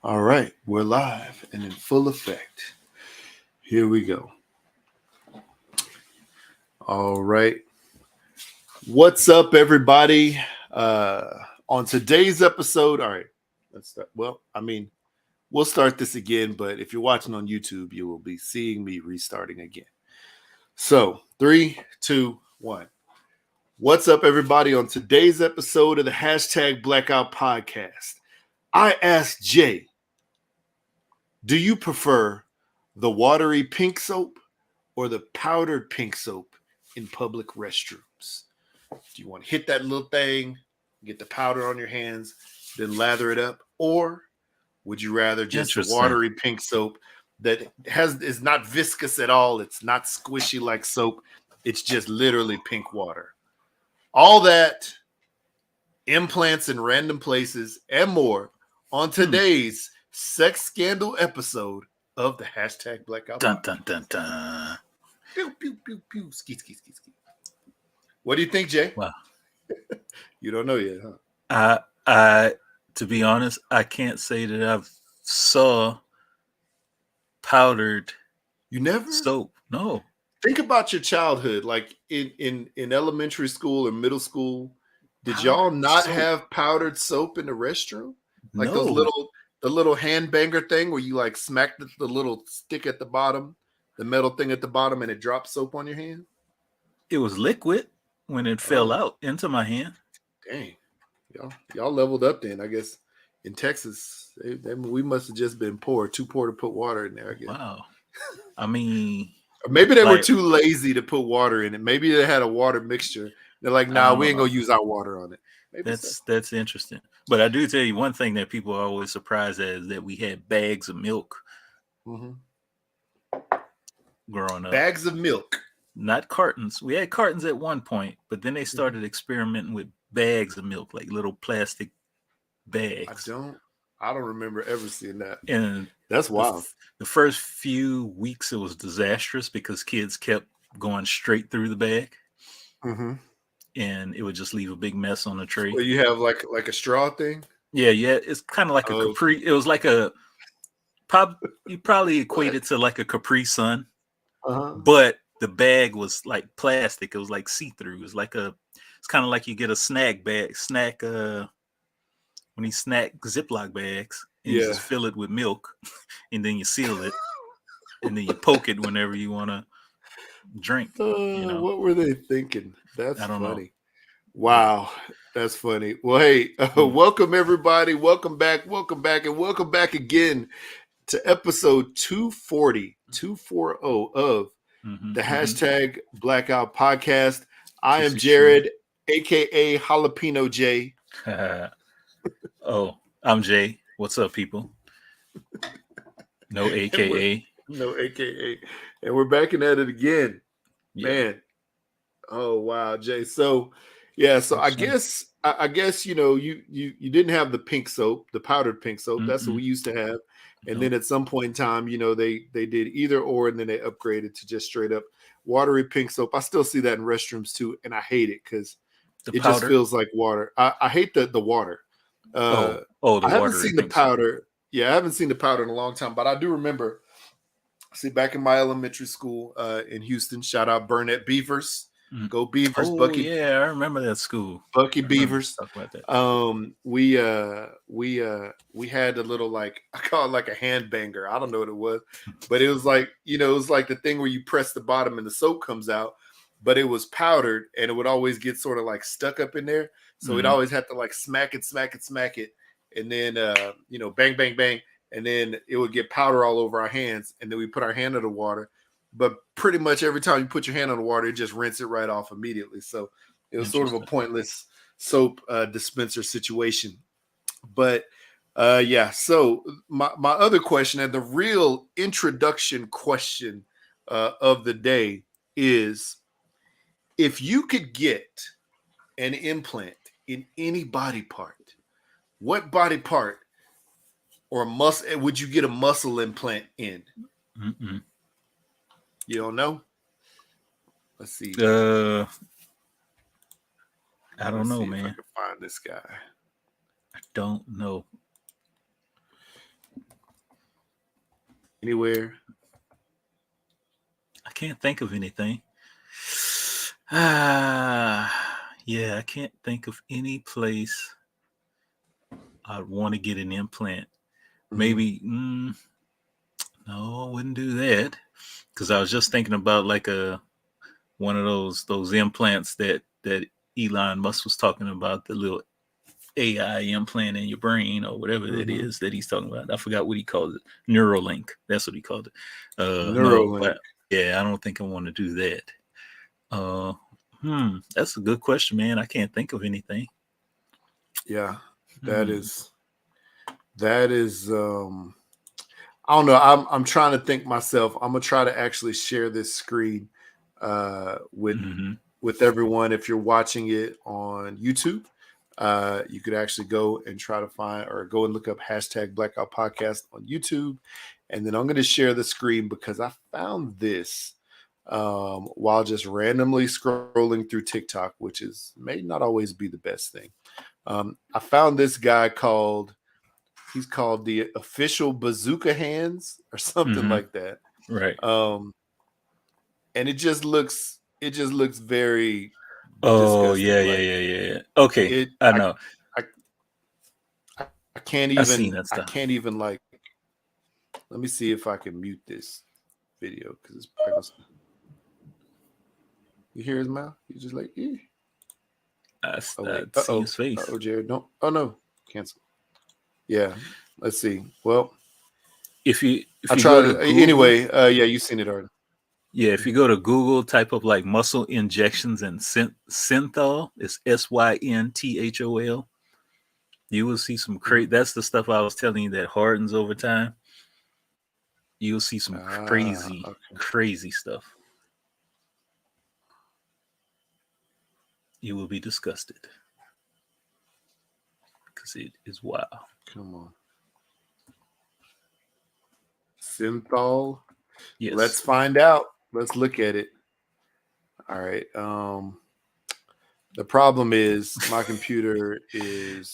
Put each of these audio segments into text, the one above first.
All right, we're live and in full effect. Here we go. All right. What's up, everybody? On today's episode, all right, let's start. Well, we'll start this again, but if you're watching on YouTube, you will be seeing me restarting again. So, 3, 2, 1. What's up, everybody? On today's episode of the hashtag Blackout podcast, I asked Jay, do you prefer the watery pink soap or the powdered pink soap in public restrooms? Do you want to hit that little thing, get the powder on your hands, then lather it up? Or would you rather just the watery pink soap that is not viscous at all? It's not squishy like soap. It's just literally pink water. All that, implants in random places, and more on today's sex scandal episode of the hashtag Blackout. Dun, dun, dun, dun. Pew, pew, pew, pew. Ski, ski, ski, ski. What do you think, Jay? Wow. You don't know yet, huh? I to be honest, I can't say that I've saw powdered You never? soap. No. Think about your childhood, like in elementary school or middle school. Did y'all not have powdered soap in the restroom? Like No. the little hand banger thing where you like smack the little stick at the bottom, the metal thing at the bottom, and it drops soap on your hand? It was liquid when it fell out into my hand. Dang. Y'all leveled up then, I guess. In Texas, we must have just been poor, too poor to put water in there, I guess. Wow. I mean, or maybe they were too lazy to put water in it. Maybe they had a water mixture. They're like, nah, we ain't gonna use our water on it. Maybe that's interesting. But I do tell you one thing that people are always surprised at is that we had bags of milk growing up. Bags of milk. Not cartons. We had cartons at one point, but then they started experimenting with bags of milk, like little plastic bags. I don't remember ever seeing that. And that's wild. The first few weeks it was disastrous because kids kept going straight through the bag. And it would just leave a big mess on the tray. Well, you have like a straw thing? Yeah. It's kind of like a Capri. It was like you probably equate it to like a Capri Sun. But the bag was like plastic. It was like see-through. It was like it's kind of like you get a snack bag, when you snack Ziploc bags, and you just fill it with milk, and then you seal it, and then you poke it whenever you want to drink. What were they thinking? That's funny. Know. Wow, that's funny. Well, hey, welcome everybody. Welcome back, and welcome back again to episode 240 of the hashtag Blackout podcast. I am Jared, aka Jalapeno Jay. Oh, I'm Jay. What's up, people? No AKA. No AKA. And we're back at it again. Yeah. Man. Oh wow, Jay. So I guess you didn't have the pink soap, the powdered pink soap. That's what we used to have. And then at some point in time, they did either or, and then they upgraded to just straight up watery pink soap. I still see that in restrooms too, and I hate it because it just feels like water. I hate the water. The I haven't seen the powder. Yeah, I haven't seen the powder in a long time, but I do remember. See, back in my elementary school in Houston, shout out Burnett Beavers. Go Beavers, Bucky. Yeah, I remember that school. Bucky Beavers. Talk about that. We had a little I call it like a hand banger. I don't know what it was, but it was like, it was like the thing where you press the bottom and the soap comes out, but it was powdered and it would always get sort of like stuck up in there. So we'd always have to like smack it, and then bang, bang, bang, and then it would get powder all over our hands, and then we put our hand in the water. But pretty much every time you put your hand on the water, it just rinse it right off immediately. So it was sort of a pointless soap dispenser situation. But so my other question, and the real introduction question of the day is, if you could get an implant in any body part, what body part or muscle would you get a muscle implant in? You don't know? Let's see. I don't know, man. If I can find this guy. I don't know. anywhere? I can't think of anything. Yeah, I can't think of any place I'd want to get an implant. Maybe, no, I wouldn't do that, because I was just thinking about like one of those implants that Elon Musk was talking about, the little AI implant in your brain or whatever that is that he's talking about. I forgot what he called it. Neuralink. That's what he called it. Neuralink. No, yeah, I don't think I want to do that. That's a good question, man. I can't think of anything. Yeah, that is I don't know. I'm trying to think myself. I'm gonna try to actually share this screen with everyone. If you're watching it on YouTube, you could actually go and try to find, or go and look up #Blackout Podcast on YouTube. And then I'm going to share the screen because I found this while just randomly scrolling through TikTok, which may not always be the best thing. I found this guy he's called the Official Bazooka Hands or something like that. Right. And it just looks very disgusting. Yeah. Okay. I know. I can't even like, let me see if I can mute this video because it's probably you hear his mouth? He's just like, eh. I see his face. Oh, Jared, don't. Oh no, cancel. Yeah, let's see. Well, if you I try to anyway. Yeah, you've seen it already. Yeah, if you go to Google, type of like muscle injections and synthol, it's SYNTHOL. You will see some crazy. That's the stuff I was telling you that hardens over time. You'll see some crazy stuff. You will be disgusted because it is wild. Come on, synthol. Yes. Let's find out. Let's look at it. All right. The problem is my computer is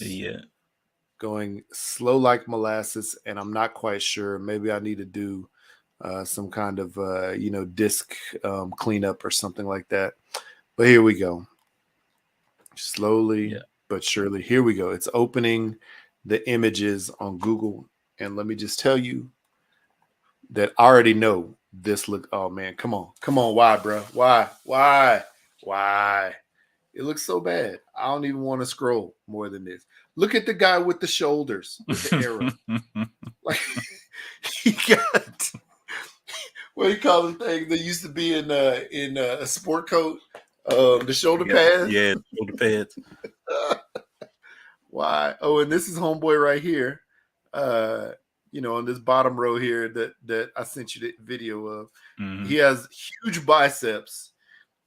going slow like molasses, and I'm not quite sure. Maybe I need to do some kind of disk cleanup or something like that. But here we go. Slowly but surely. Here we go. It's opening the images on Google, and let me just tell you that I already know this look. Oh man, come on. Why, bro? Why? It looks so bad. I don't even want to scroll more than this. Look at the guy with the shoulders, with the arrow. Like he got, what do you call them things that used to be in a sport coat? The shoulder pads. Yeah, shoulder pads. Why? Oh, and this is homeboy right here. On this bottom row here that I sent you the video of. He has huge biceps.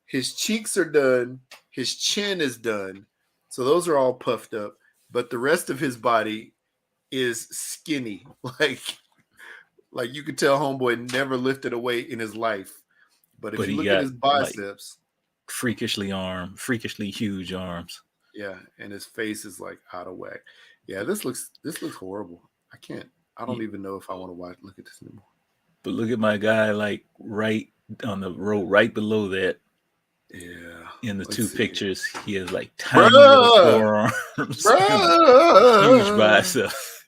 His cheeks are done. His chin is done. So those are all puffed up. But the rest of his body is skinny. Like you could tell homeboy never lifted a weight in his life. But if you look at his biceps. Freakishly huge arms. Yeah, and his face is like out of whack. Yeah, this looks horrible. I don't even know if I want to look at this anymore. But look at my guy, like right on the row, right below that. Yeah. In the two pictures, he has like tiny little forearms, huge biceps.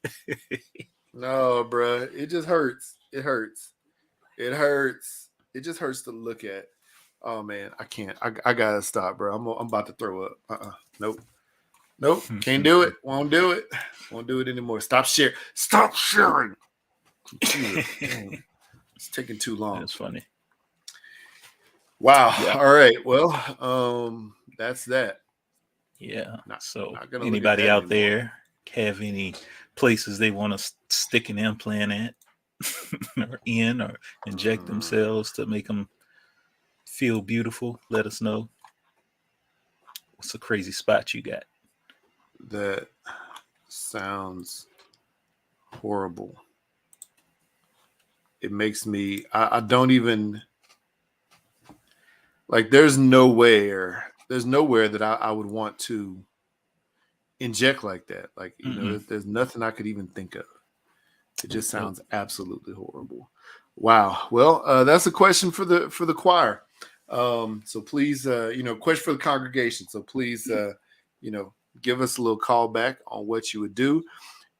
No, bro, it just hurts. It hurts. It just hurts to look at. Oh man, I can't. I gotta stop, bro. I'm about to throw up. Nope. Can't do it. Won't do it. Won't do it anymore. Stop sharing. It's taking too long. That's funny. Wow. Yeah. All right. Well, that's that. Yeah. So anybody out there have any places they want to stick an implant at or inject themselves to make them feel beautiful? Let us know. What's a crazy spot you got? That sounds horrible. It makes me, I don't even, like, there's nowhere that I would want to inject like that. Like, there's nothing I could even think of. It just sounds absolutely horrible. Wow. Well, that's a question for the choir. So please, question for the congregation. So please, give us a little call back on what you would do.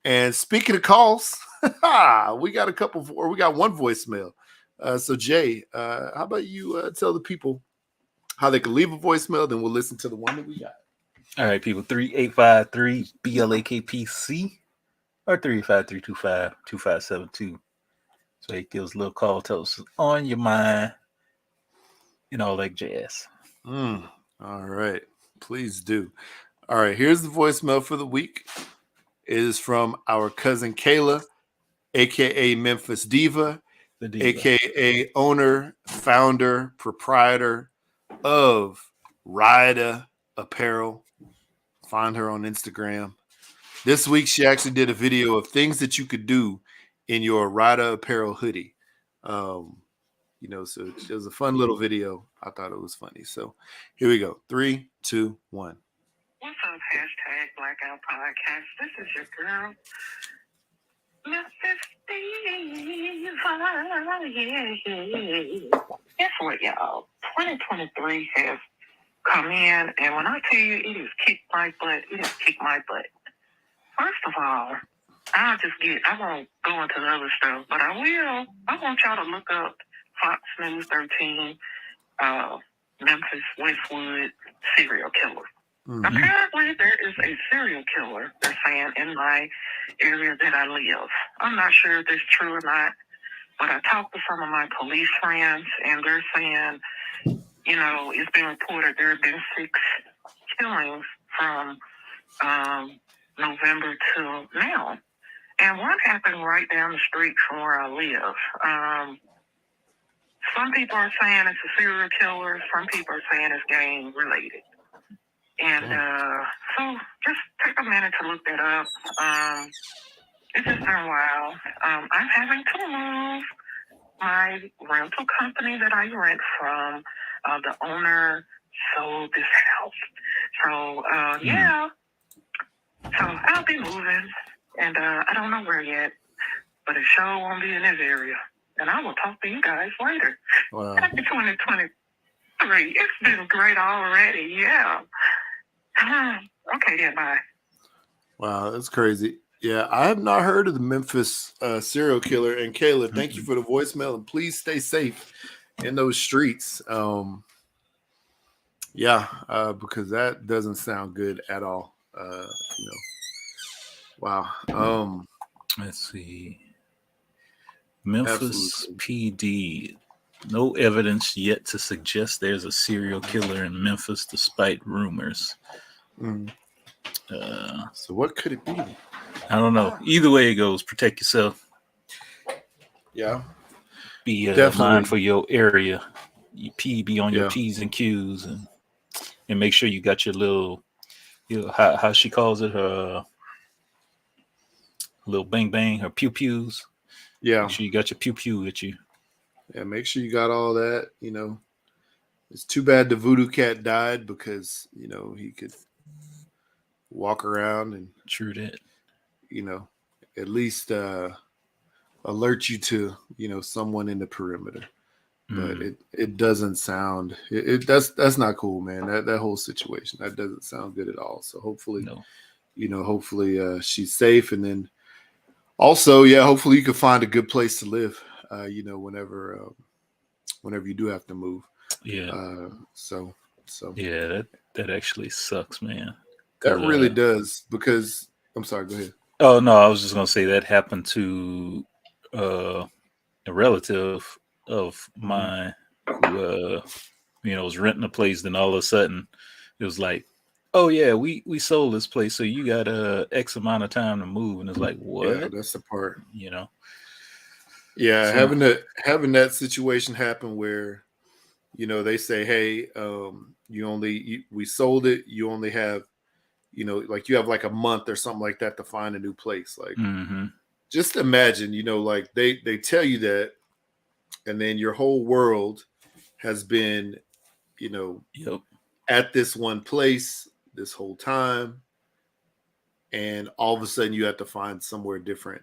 And speaking of calls, we got one voicemail. So Jay, how about you tell the people how they can leave a voicemail? Then we'll listen to the one that we got. All right, people, 3853-BLAKPC or 353-25-2572. So he gives a little call, tell us what's on your mind, all that jazz. All right. Please do. All right. Here's the voicemail for the week. It is from our cousin Kayla, a.k.a. Memphis Diva, a.k.a. owner, founder, proprietor of Rida Apparel. Find her on Instagram. This week, she actually did a video of things that you could do in your Rida Apparel hoodie. So it was a fun little video. I thought it was funny. So here we go. 3, 2, 1. What's up, #Blackout Podcast? This is your girl, Memphis Diva. Yeah. Guess what, y'all? 2023 has come in, and when I tell you it has kicked my butt, it has kicked my butt. First of all, I won't go into the other stuff, but I will. I want y'all to look up Fox News 13, Memphis Westwood serial killer. Mm-hmm. Apparently, there is a serial killer, they're saying, in my area that I live. I'm not sure if it's true or not, but I talked to some of my police friends, and they're saying, it's been reported there have been 6 killings from November till now. And one happened right down the street from where I live. Some people are saying it's a serial killer. Some people are saying it's gang related. And so just take a minute to look that up. It's just been a while. I'm having to move my rental company that I rent from. The owner sold this house. So, yeah. So I'll be moving. And I don't know where yet. But it sure won't be in this area. And I will talk to you guys later. Wow. Happy 2023. It's been great already. Yeah. Okay, yeah, bye. Wow, that's crazy. Yeah, I have not heard of the Memphis serial killer. And Kayla, thank you for the voicemail, and please stay safe in those streets. Because that doesn't sound good at all. Wow. Let's see. Memphis PD. No evidence yet to suggest there's a serial killer in Memphis, despite rumors. So what could it be? I don't know. Either way it goes, protect yourself. Yeah. Be mindful for your area. Be on your P's and Q's, and make sure you got your little, how she calls it, her little bang bang, her pew pews. Yeah. Make sure you got your pew pew with you. Yeah, make sure you got all that. It's too bad the voodoo cat died because he could walk around and true that. At least alert you to someone in the perimeter. But it doesn't sound that's not cool, man. That whole situation, that doesn't sound good at all. So hopefully, hopefully she's safe, and then also, hopefully you can find a good place to live. Whenever you do have to move. Yeah. So. Yeah, that actually sucks, man. That really does, because I'm sorry. Go ahead. Oh no, I was just gonna say that happened to a relative of mine who was renting a place. Then all of a sudden, it was like, oh yeah, we sold this place, so you got X amount of time to move, and it's like, what? Yeah, that's the part. Yeah, so, having that situation happen where, they say, hey, we sold it. You only have, like you have like a month or something like that to find a new place. Like, just imagine, like they tell you that, and then your whole world has been, at this one place this whole time. and all of a sudden you have to find somewhere different,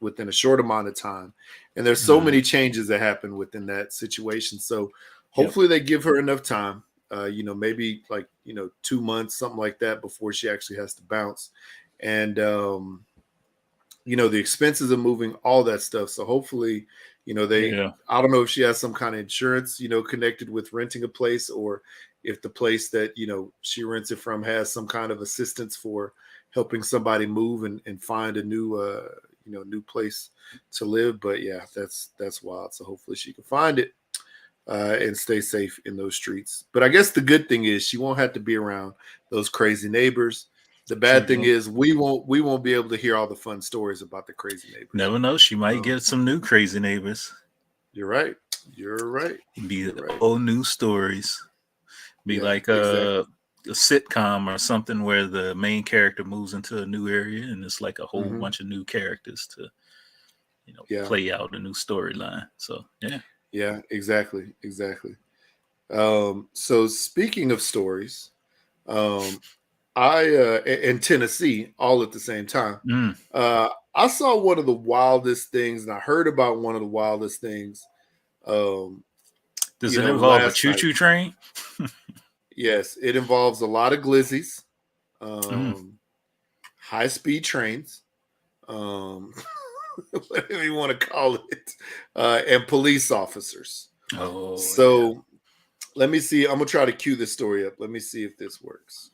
within a short amount of time. And there's so many changes that happen within that situation. So hopefully they give her enough time, maybe 2 months, something like that, before she actually has to bounce. And, the expenses of moving, all that stuff. So hopefully, I don't know if she has some kind of insurance, connected with renting a place, or if the place that, she rents it from has some kind of assistance for helping somebody move and find a new, new place to live. But yeah, that's wild. So hopefully she can find it and stay safe in those streets. But I guess the good thing is she won't have to be around those crazy neighbors. The bad thing is we won't be able to hear all the fun stories about the crazy neighbors. Never know. She might get some new crazy neighbors. You're right. Be all new stories. Be like a sitcom or something where the main character moves into a new area and it's like a whole bunch of new characters to, play out a new storyline. So yeah, exactly. So speaking of stories, I in Tennessee, all at the same time. I saw one of the wildest things, and I heard about one of the wildest things. Does it involve a choo-choo train? Yes, it involves a lot of glizzies, high-speed trains, whatever you want to call it, and police officers. Let me see. I'm gonna try to cue this story up. Let me see if this works.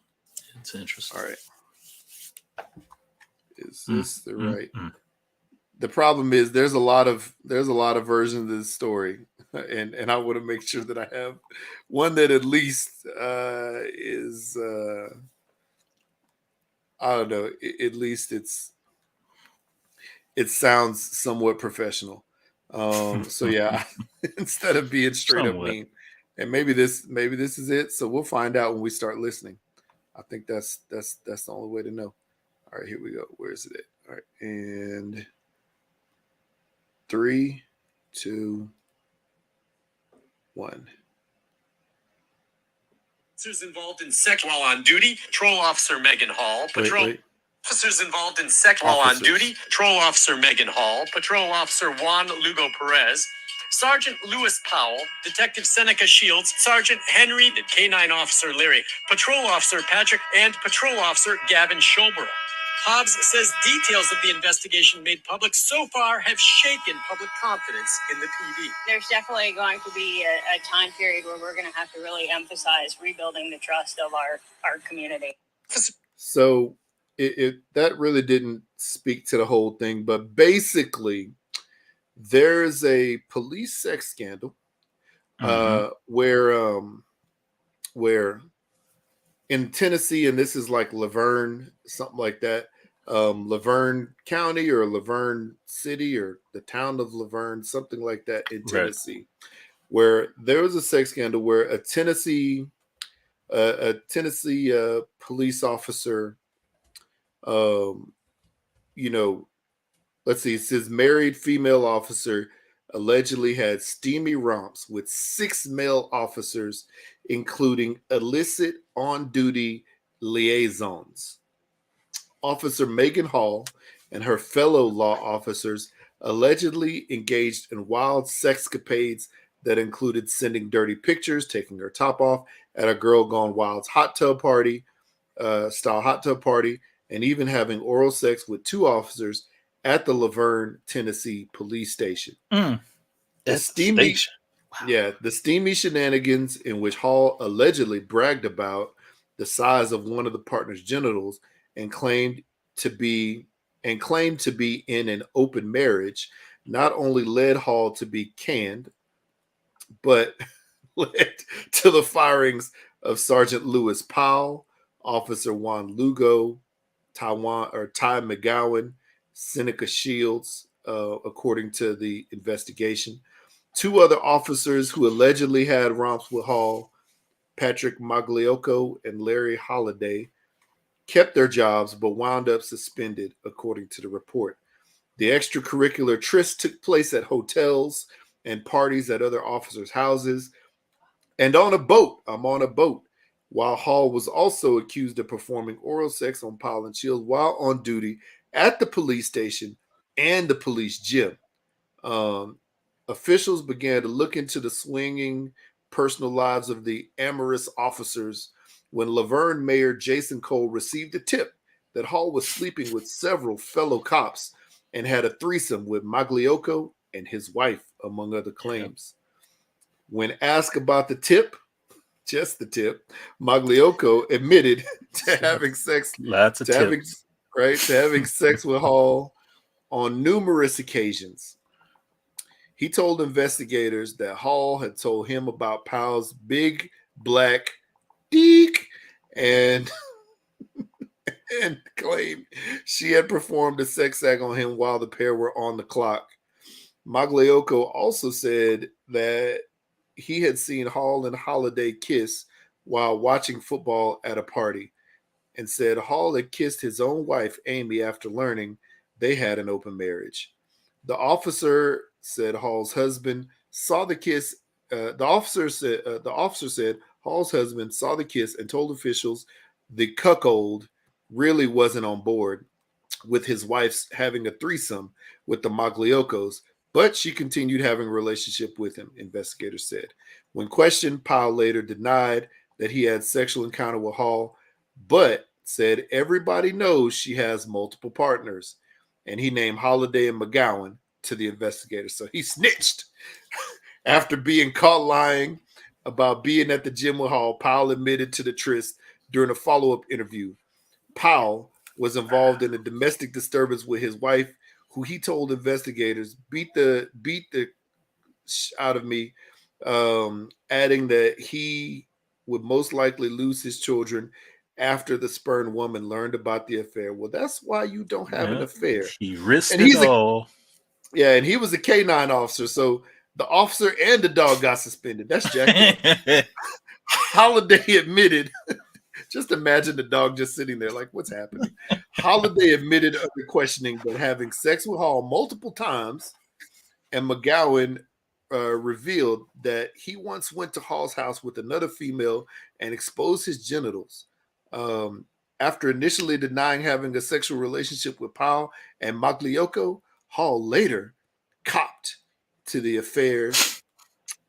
It's interesting. All right. Is this the right? The problem is there's a lot of versions of this story, and I want to make sure that I have one that at least is I don't know. At least it sounds somewhat professional. So yeah, instead of being straight up mean, and maybe this is it. So we'll find out when we start listening. I think that's the only way to know. All right, here we go. Where is it at? All right, and 3, 2, 1. Officers involved in sex while on duty. Patrol Officer Megan Hall. Officers involved in sex while on duty. Patrol Officer Megan Hall. Patrol Officer Juan Lugo Perez. Sergeant Lewis Powell, Detective Seneca Shields, Sergeant Henry, K-9 Officer Larry, Patrol Officer Patrick, and Patrol Officer Gavin Schoborough. Hobbs says details of the investigation made public so far have shaken public confidence in the PD. There's definitely going to be a time period where we're going to have to really emphasize rebuilding the trust of our community. So that really didn't speak to the whole thing, but basically there's a police sex scandal where in Tennessee, and this is like Laverne, something like that, Laverne County or Laverne City or the town of Laverne, something like that in Tennessee, where there was a sex scandal where a Tennessee police officer, let's see, it says married female officer allegedly had steamy romps with 6 male officers, including illicit on-duty liaisons. Officer Megan Hall and her fellow law officers allegedly engaged in wild sexcapades that included sending dirty pictures, taking her top off at a Girl Gone Wild's hot tub party, and even having oral sex with 2 officers at the Laverne, Tennessee police station. The steamy shenanigans in which Hall allegedly bragged about the size of one of the partner's genitals and claimed to be in an open marriage not only led Hall to be canned, but led to the firings of Sergeant Lewis Powell, Officer Juan Lugo, Ty McGowan, Seneca Shields, according to the investigation. 2 other officers who allegedly had romps with Hall, Patrick Magliocco and Larry Holliday, kept their jobs but wound up suspended, according to the report. The extracurricular trysts took place at hotels and parties at other officers' houses and on a boat. I'm on a boat while Hall was also accused of performing oral sex on Powell and Shields while on duty at the police station and the police gym. Officials began to look into the swinging personal lives of the amorous officers when Laverne Mayor Jason Cole received a tip that Hall was sleeping with several fellow cops and had a threesome with Magliocco and his wife, among other claims. When asked about the tip, just the tip, Magliocco admitted to having sex, lots of tips, to having sex with Hall on numerous occasions. He told investigators that Hall had told him about Powell's big black dick and claimed she had performed a sex act on him while the pair were on the clock. Magliocco also said that he had seen Hall and Holiday kiss while watching football at a party, and said Hall had kissed his own wife, Amy, after learning they had an open marriage. The officer said Hall's husband saw the kiss. The officer said Hall's husband saw the kiss and told officials the cuckold really wasn't on board with his wife's having a threesome with the Maglioccos, but she continued having a relationship with him, investigators said. When questioned, Powell later denied that he had sexual encounter with Hall, but said everybody knows she has multiple partners, and he named Holiday and McGowan to the investigators. So he snitched. After being caught lying about being at the gym with Hall, Powell admitted to the tryst during a follow-up interview. Powell was involved in a domestic disturbance with his wife, who he told investigators beat the out of me, adding that he would most likely lose his children after the spurned woman learned about the affair. Well, that's why you don't have an affair. He risked it all. And he was a K-9 officer, so the officer and the dog got suspended. That's jacked up. Holiday admitted, just imagine the dog just sitting there like, what's happening? Holiday admitted under questioning that having sex with Hall multiple times, and McGowan revealed that he once went to Hall's house with another female and exposed his genitals. After initially denying having a sexual relationship with Powell and Magliocco, Hall later copped to the affair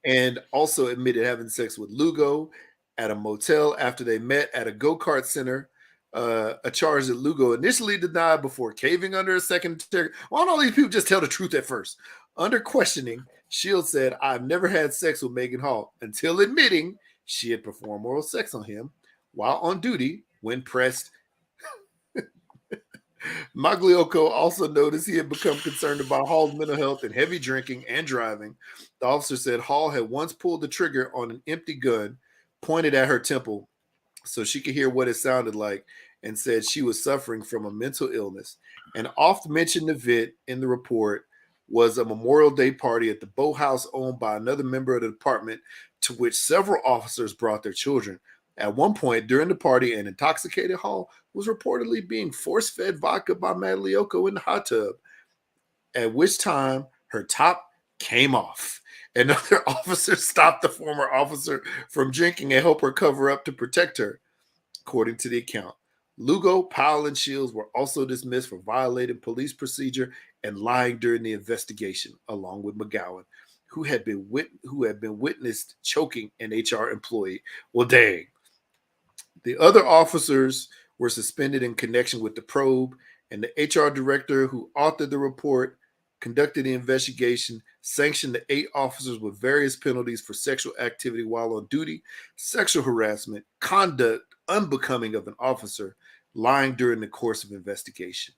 and also admitted having sex with Lugo at a motel after they met at a go-kart center, a charge that Lugo initially denied before caving under a second interrogation. Why don't all these people just tell the truth at first? Under questioning, Shields said, "I've never had sex with Megan Hall," until admitting she had performed oral sex on him while on duty when pressed. Magliocco also noticed he had become concerned about Hall's mental health and heavy drinking and driving. The officer said Hall had once pulled the trigger on an empty gun pointed at her temple so she could hear what it sounded like, and said she was suffering from a mental illness. An oft-mentioned event in the report was a Memorial Day party at the boathouse owned by another member of the department, to which several officers brought their children. At one point during the party, an intoxicated Hall was reportedly being force-fed vodka by Magliocco in the hot tub, at which time her top came off. Another officer stopped the former officer from drinking and helped her cover up to protect her, according to the account. Lugo, Powell, and Shields were also dismissed for violating police procedure and lying during the investigation, along with McGowan, who had been witnessed choking an HR employee. Well, dang. The other officers were suspended in connection with the probe, and the HR director who authored the report, conducted the investigation, sanctioned the 8 officers with various penalties for sexual activity while on duty, sexual harassment, conduct unbecoming of an officer, lying during the course of investigation.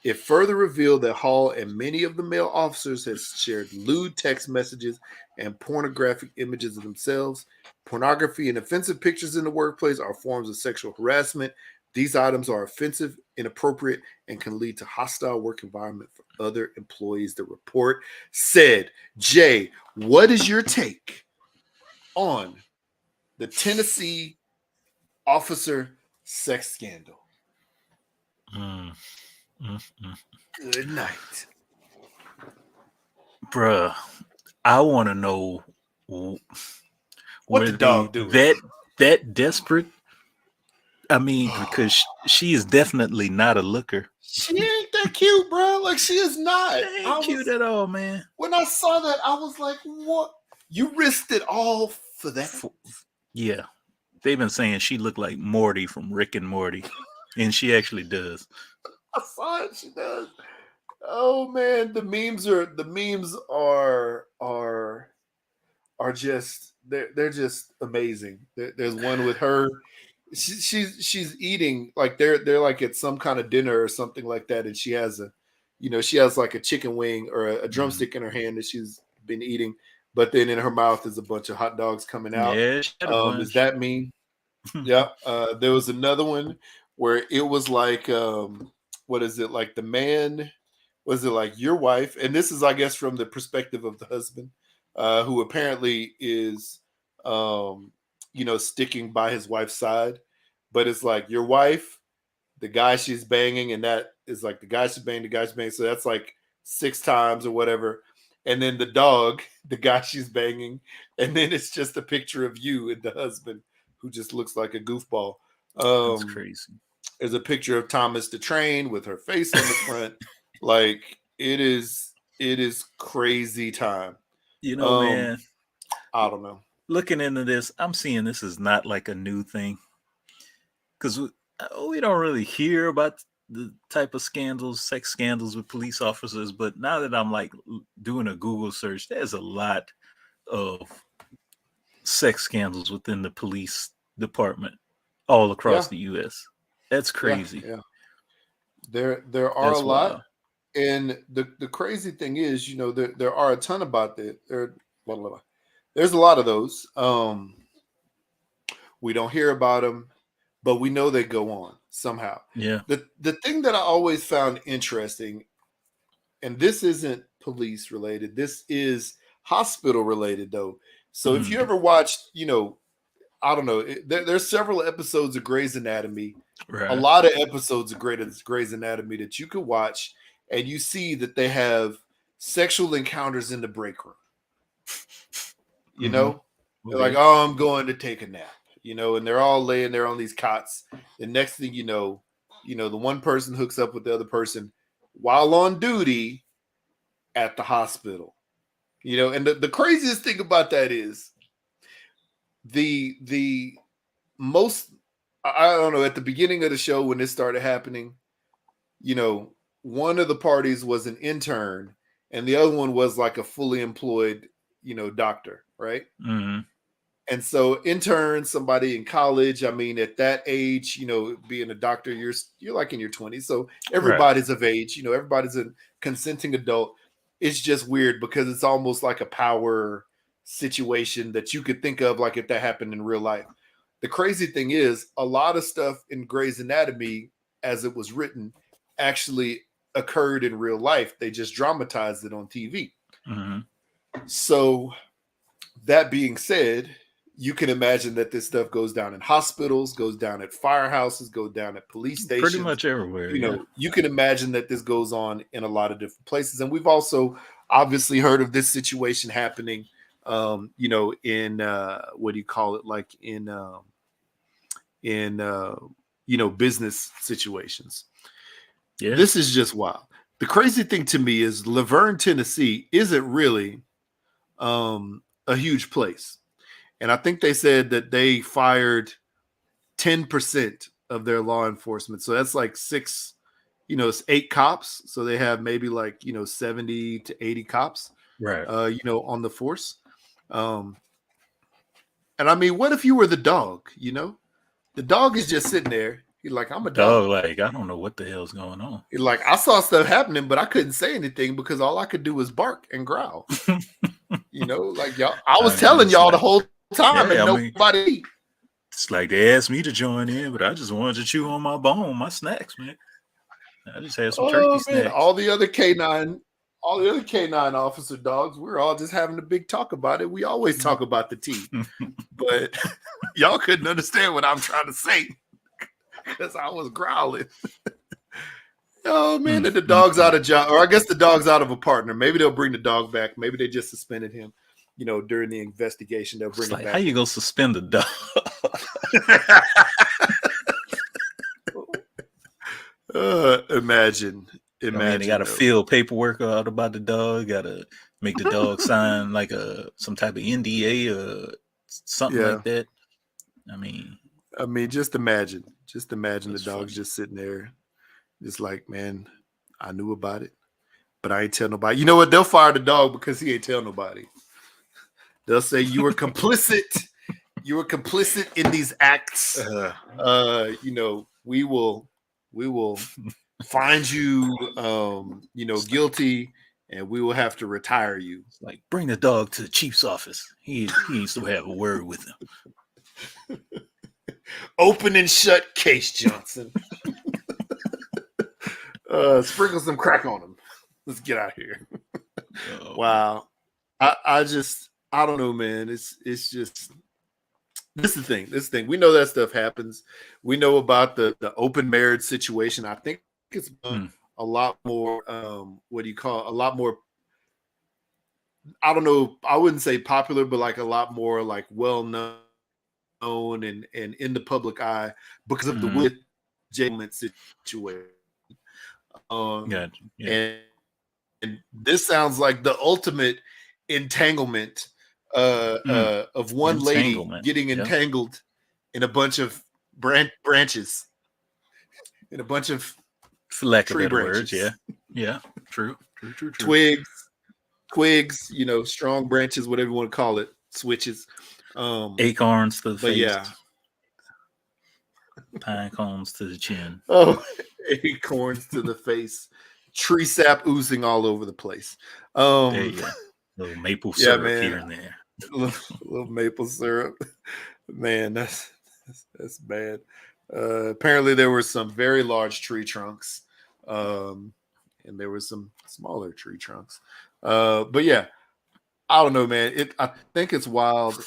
It further revealed that Hall and many of the male officers had shared lewd text messages and pornographic images of themselves. Pornography and offensive pictures in the workplace are forms of sexual harassment. These items are offensive, inappropriate, and can lead to hostile work environment for other employees. The report said, Jay, what is your take on the Tennessee officer sex scandal? Good night. Bruh, I want to know what the dog doing. that desperate. I mean, because she is definitely not a looker. She ain't that cute, bro. Like, she is not. She ain't cute at all, man. When I saw that, I was like, what? You risked it all for that? Yeah. They've been saying she looked like Morty from Rick and Morty. And she actually does. I saw it. She does. Oh man, the memes are just they're just amazing. There's one with her. She's eating, like they're like at some kind of dinner or something like that, and she has like a chicken wing or a drumstick in her hand that she's been eating, but then in her mouth is a bunch of hot dogs coming out. Yeah, is that mean? Yeah. There was another one where it was like what is it, like the man, was it like your wife, and this is, I guess, from the perspective of the husband, who apparently is sticking by his wife's side, but it's like your wife, the guy she's banging, and that is like the guy she's banging, so that's like 6 times or whatever, and then the dog, the guy she's banging, and then it's just a picture of you and the husband who just looks like a goofball. That's crazy. There's a picture of Thomas the Train with her face on the front. Like, it is crazy time. Man, I don't know. Looking into this, I'm seeing this is not like a new thing, because we don't really hear about the type of scandals, sex scandals with police officers. But now that I'm like doing a Google search, there's a lot of sex scandals within the police department all across the U.S. That's crazy. Yeah. There are a lot. Wild. And the crazy thing is, there are a ton about that. There's a lot of those. We don't hear about them, but we know they go on somehow. Yeah. The thing that I always found interesting, and this isn't police related, this is hospital related though. So if you ever watched, I don't know, there's several episodes of Grey's Anatomy, right. A lot of episodes of Grey's Anatomy that you could watch, and you see that they have sexual encounters in the break room. They're like, oh, I'm going to take a nap, and they're all laying there on these cots. The next thing you know, the one person hooks up with the other person while on duty at the hospital. And the craziest thing about that is the most, I don't know, at the beginning of the show when this started happening, one of the parties was an intern and the other one was like a fully employed, doctor, right? Mm-hmm. And so intern, somebody in college, I mean, at that age, being a doctor, you're like in your 20s. So everybody's of age, everybody's a consenting adult. It's just weird because it's almost like a power situation that you could think of like if that happened in real life. The crazy thing is a lot of stuff in Grey's Anatomy, as it was written, actually occurred in real life. They just dramatized it on TV. Mm-hmm. So that being said, you can imagine that this stuff goes down in hospitals, goes down at firehouses, goes down at police stations. Pretty much everywhere. You can imagine that this goes on in a lot of different places. And we've also obviously heard of this situation happening, in what do you call it? Like in business situations. Yeah. This is just wild. The crazy thing to me is Laverne, Tennessee isn't really a huge place. And I think they said that they fired 10% of their law enforcement. So that's like 8 cops. So they have maybe like, 70 to 80 cops, right? On the force. And I mean, what if you were the dog, The dog is just sitting there. He's like, I'm a dog. Like, I don't know what the hell's going on. He's like, I saw stuff happening, but I couldn't say anything because all I could do was bark and growl. Like y'all, I was telling y'all the whole time, and nobody. It's like they asked me to join in, but I just wanted to chew on my bone, my snacks, man. I just had some turkey snacks. All the other K9 officer dogs, we're all just having a big talk about it. We always talk about the tea, but y'all couldn't understand what I'm trying to say because I was growling. Oh man, and the dog's out of job, or I guess the dog's out of a partner. Maybe they'll bring the dog back. Maybe they just suspended him, during the investigation. They'll bring him back. How you gonna suspend the dog? Imagine. I mean, they got to fill paperwork out about the dog. Got to make the dog sign like some type of NDA or something like that. I mean, just imagine the dog's funny. just sitting there, just like, man, I knew about it, but I ain't tell nobody. You know what? They'll fire the dog because he ain't tell nobody. They'll say you were complicit. You were complicit in these acts. You know, we will find you, guilty, and we will have to retire you. It's like, bring the dog to the chief's office. He needs to have a word with him. Open and shut case, Johnson. Sprinkle some crack on him. Let's get out of here. Wow. I don't know, man. It's just this is the thing. We know that stuff happens. We know about the open marriage situation. I think it's a lot more a lot more, I don't know, I wouldn't say popular, but like a lot more like well known and in the public eye because of the Will Jalen situation. And this sounds like the ultimate entanglement of one lady getting entangled in a bunch of branches, in a bunch of, for lack of tree better branches. words, yeah, true. Twigs, strong branches, whatever you want to call it, switches, acorns to the face, yeah, pine cones to the chin. Oh, acorns to the face, tree sap oozing all over the place. There you go. Little maple syrup here and there. Little maple syrup, man. That's bad. Apparently, there were some very large tree trunks, and there were some smaller tree trunks. But yeah, I don't know, man. I think it's wild.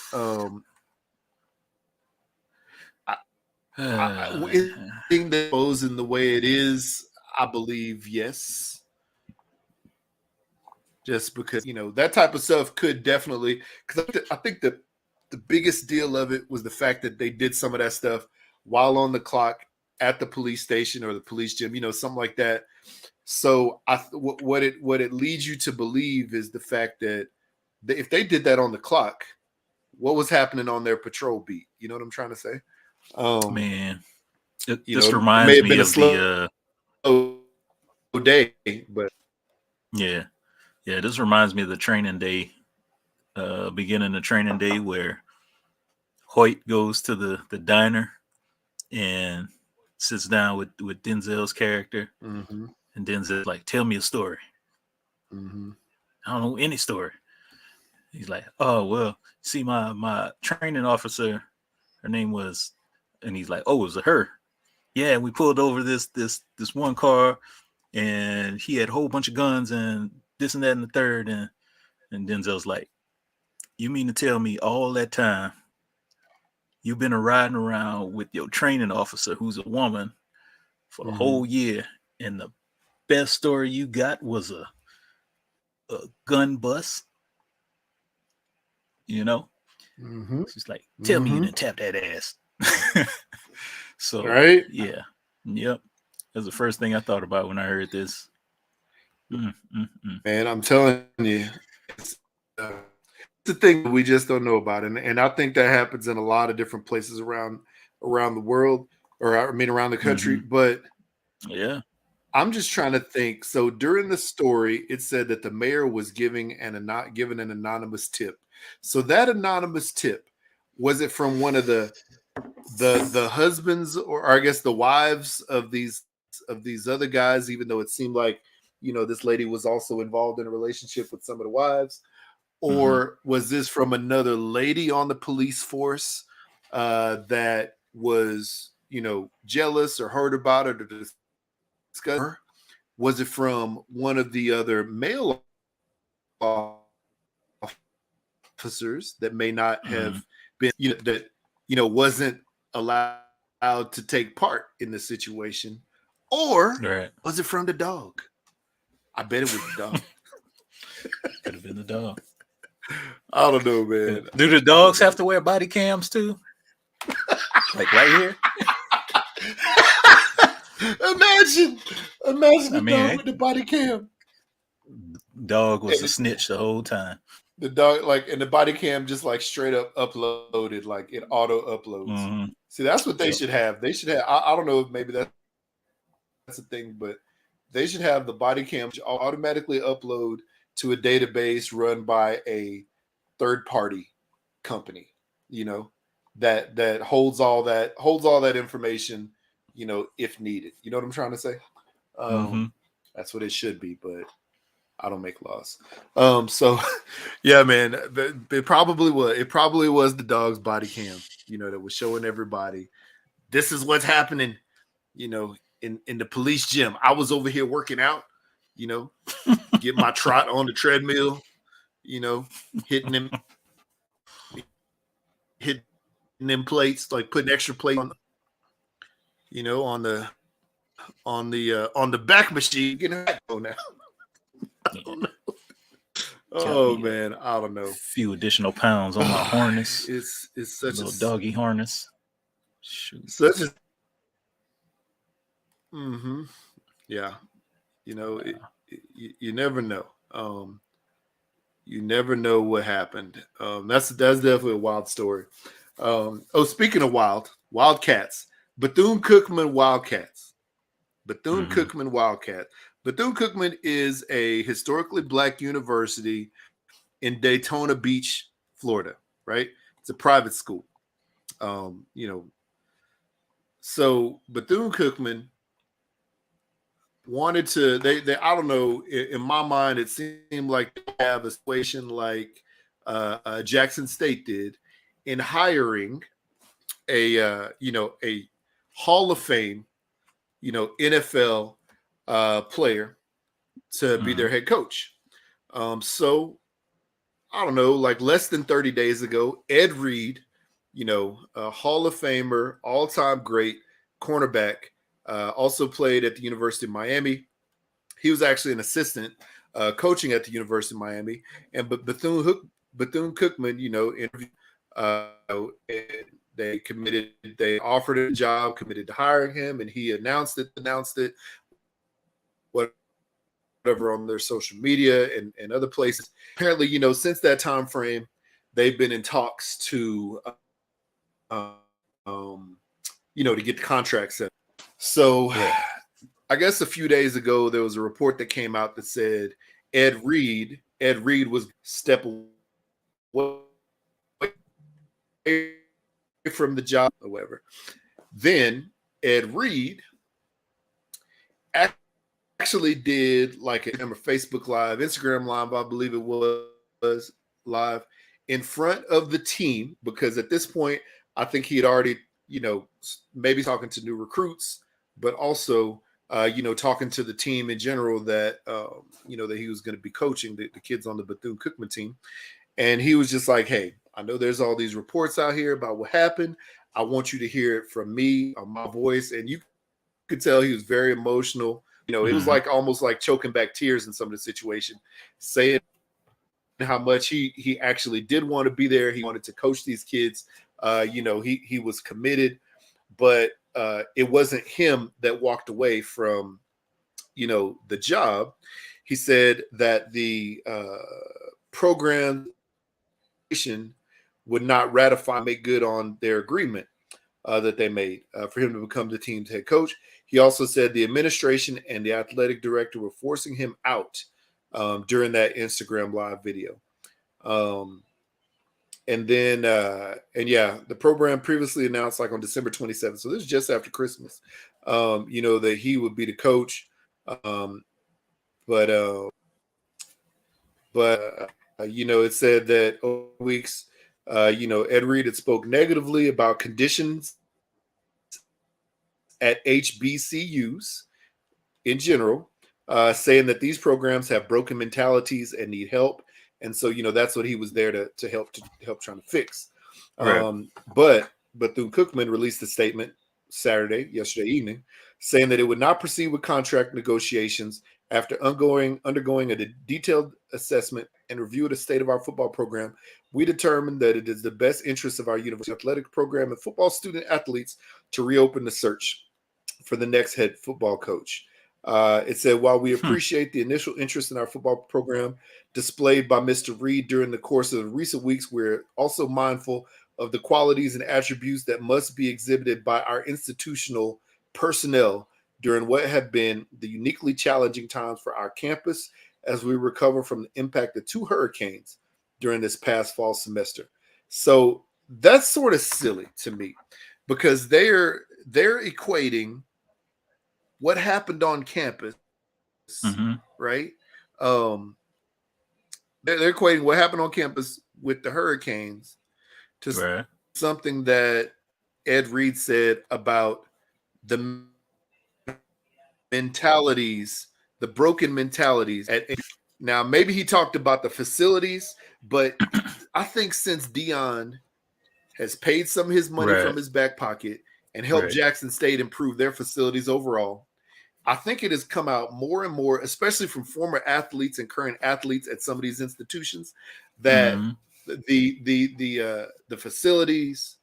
Anything that goes in the way it is, I believe, yes. Just because, that type of stuff could definitely, because I think that the biggest deal of it was the fact that they did some of that stuff while on the clock at the police station or the police gym, something like that. So what it leads you to believe is the fact that if they did that on the clock, what was happening on their patrol beat? You know what I'm trying to say? Man, this reminds me of the day, but yeah, this reminds me of the training day, beginning of training day where Hoyt goes to the diner and sits down with Denzel's character, and Denzel's like, "Tell me a story." I don't know any story. He's like, "Oh well, see, my training officer, her name was," and he's like, "Oh, was it her?" Yeah, we pulled over this one car, and he had a whole bunch of guns and this and that and the third, and Denzel's like, "You mean to tell me all that time you've been riding around with your training officer who's a woman for the whole year, and the best story you got was a gun bust?" She's like, "Tell me you didn't tap that ass." So right, yep, that's the first thing I thought about when I heard this. Man, I'm telling you, it's the thing that we just don't know about, and I think that happens in a lot of different places around the world, or around the country. But yeah, I'm just trying to think. So during the story, it said that the mayor was giving an anonymous tip. So that anonymous tip, was it from one of the husbands, or I guess the wives of these other guys? Even though it seemed like, this lady was also involved in a relationship with some of the wives, or was this from another lady on the police force that was, jealous or heard about it or discussed? Or was it from one of the other male officers that may not have been, wasn't allowed to take part in the situation? Or was it from the dog? I bet it was the dog. Could have been the dog. I don't know, man. Do the dogs have to wear body cams too? Like right here. Imagine the dog with the body cam. Dog was a snitch the whole time. The dog, like, and the body cam just like straight up uploaded, like it auto uploads. Mm-hmm. See, that's what they should have. They should have. I don't know if maybe that's a thing, but they should have the body cam automatically upload to a database run by a third party company. You know, that holds all that information. You know, if needed. You know what I'm trying to say? That's what it should be, but I don't make laws. So yeah, man, it probably was the dog's body cam, you know, that was showing everybody this is what's happening, you know, in the police gym. I was over here working out, you know, get my trot on the treadmill, you know, hitting them plates, like putting extra plate on, you know, on the back machine, getting a go now. I don't know. Oh man, I don't know. A few additional pounds on my harness. It's such a little doggy harness. Shoot. Such a yeah. You know, you never know. You never know what happened. That's definitely a wild story. Speaking of Wildcats, Bethune-Cookman Wildcats. Bethune-Cookman Wildcats. Bethune-Cookman is a historically black university in Daytona Beach, Florida, right? It's a private school. You know, so Bethune-Cookman wanted to, they I don't know, in my mind, it seemed like they have a situation like Jackson State did in hiring a Hall of Fame, you know, NFL player to be their head coach. So I don't know, like less than 30 days ago, Ed Reed, you know, a Hall of Famer, all-time great cornerback, also played at the University of Miami. He was actually an assistant coaching at the University of Miami. And Bethune-Cookman, you know, interviewed, they offered a job, committed to hiring him, and he announced it, whatever, on their social media and other places. Apparently, you know, since that time frame, they've been in talks to, you know, to get the contract set. So I guess a few days ago, there was a report that came out that said Ed Reed was step away from the job or whatever. Then Ed Reed actually did like a Facebook Live, Instagram Live, I believe it was live in front of the team, because at this point, I think he had already, you know, maybe talking to new recruits, but also, you know, talking to the team in general that, you know, that he was going to be coaching the kids on the Bethune-Cookman team. And he was just like, hey, I know there's all these reports out here about what happened. I want you to hear it from me, on my voice. And you could tell he was very emotional. You know, it was like almost like choking back tears in some of the situation, saying how much he actually did want to be there. He wanted to coach these kids. You know, he was committed, but it wasn't him that walked away from, you know, the job. He said that the program would not ratify, make good on their agreement that they made for him to become the team's head coach. He also said the administration and the athletic director were forcing him out during that Instagram Live video. And then, the program previously announced, like on December 27th, so this is just after Christmas, you know, that he would be the coach. But you know, it said that over weeks, you know, Ed Reed had spoke negatively about conditions at HBCUs in general, saying that these programs have broken mentalities and need help. And so, you know, that's what he was there to help trying to fix. Right. But Bethune-Cookman released a statement yesterday evening, saying that it would not proceed with contract negotiations After undergoing a detailed assessment and review of the state of our football program, we determined that it is the best interest of our university athletic program and football student athletes to reopen the search for the next head football coach. It said, while we appreciate the initial interest in our football program displayed by Mr. Reed during the course of recent weeks, we're also mindful of the qualities and attributes that must be exhibited by our institutional personnel during what have been the uniquely challenging times for our campus as we recover from the impact of 2 hurricanes during this past fall semester. So that's sort of silly to me because they're equating what happened on campus, right? They're equating what happened on campus with the hurricanes to something that Ed Reed said about the mentalities, the broken mentalities. Now, maybe he talked about the facilities, but I think since Dion has paid some of his money from his back pocket and helped Jackson State improve their facilities overall, I think it has come out more and more, especially from former athletes and current athletes at some of these institutions, that the facilities,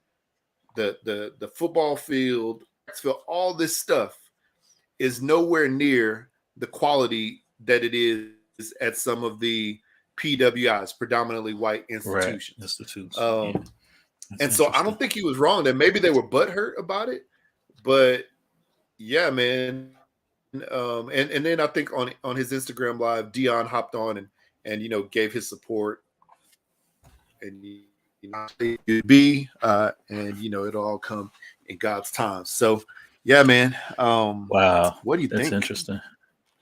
the football field, all this stuff is nowhere near the quality that it is at some of the PWIs, predominantly white institutions. And so I don't think he was wrong that maybe they were butthurt about it, but yeah, man. And then I think on his Instagram live, Dion hopped on and gave his support, and it'll all come in God's time. So yeah, man. Wow, what do you think? That's interesting.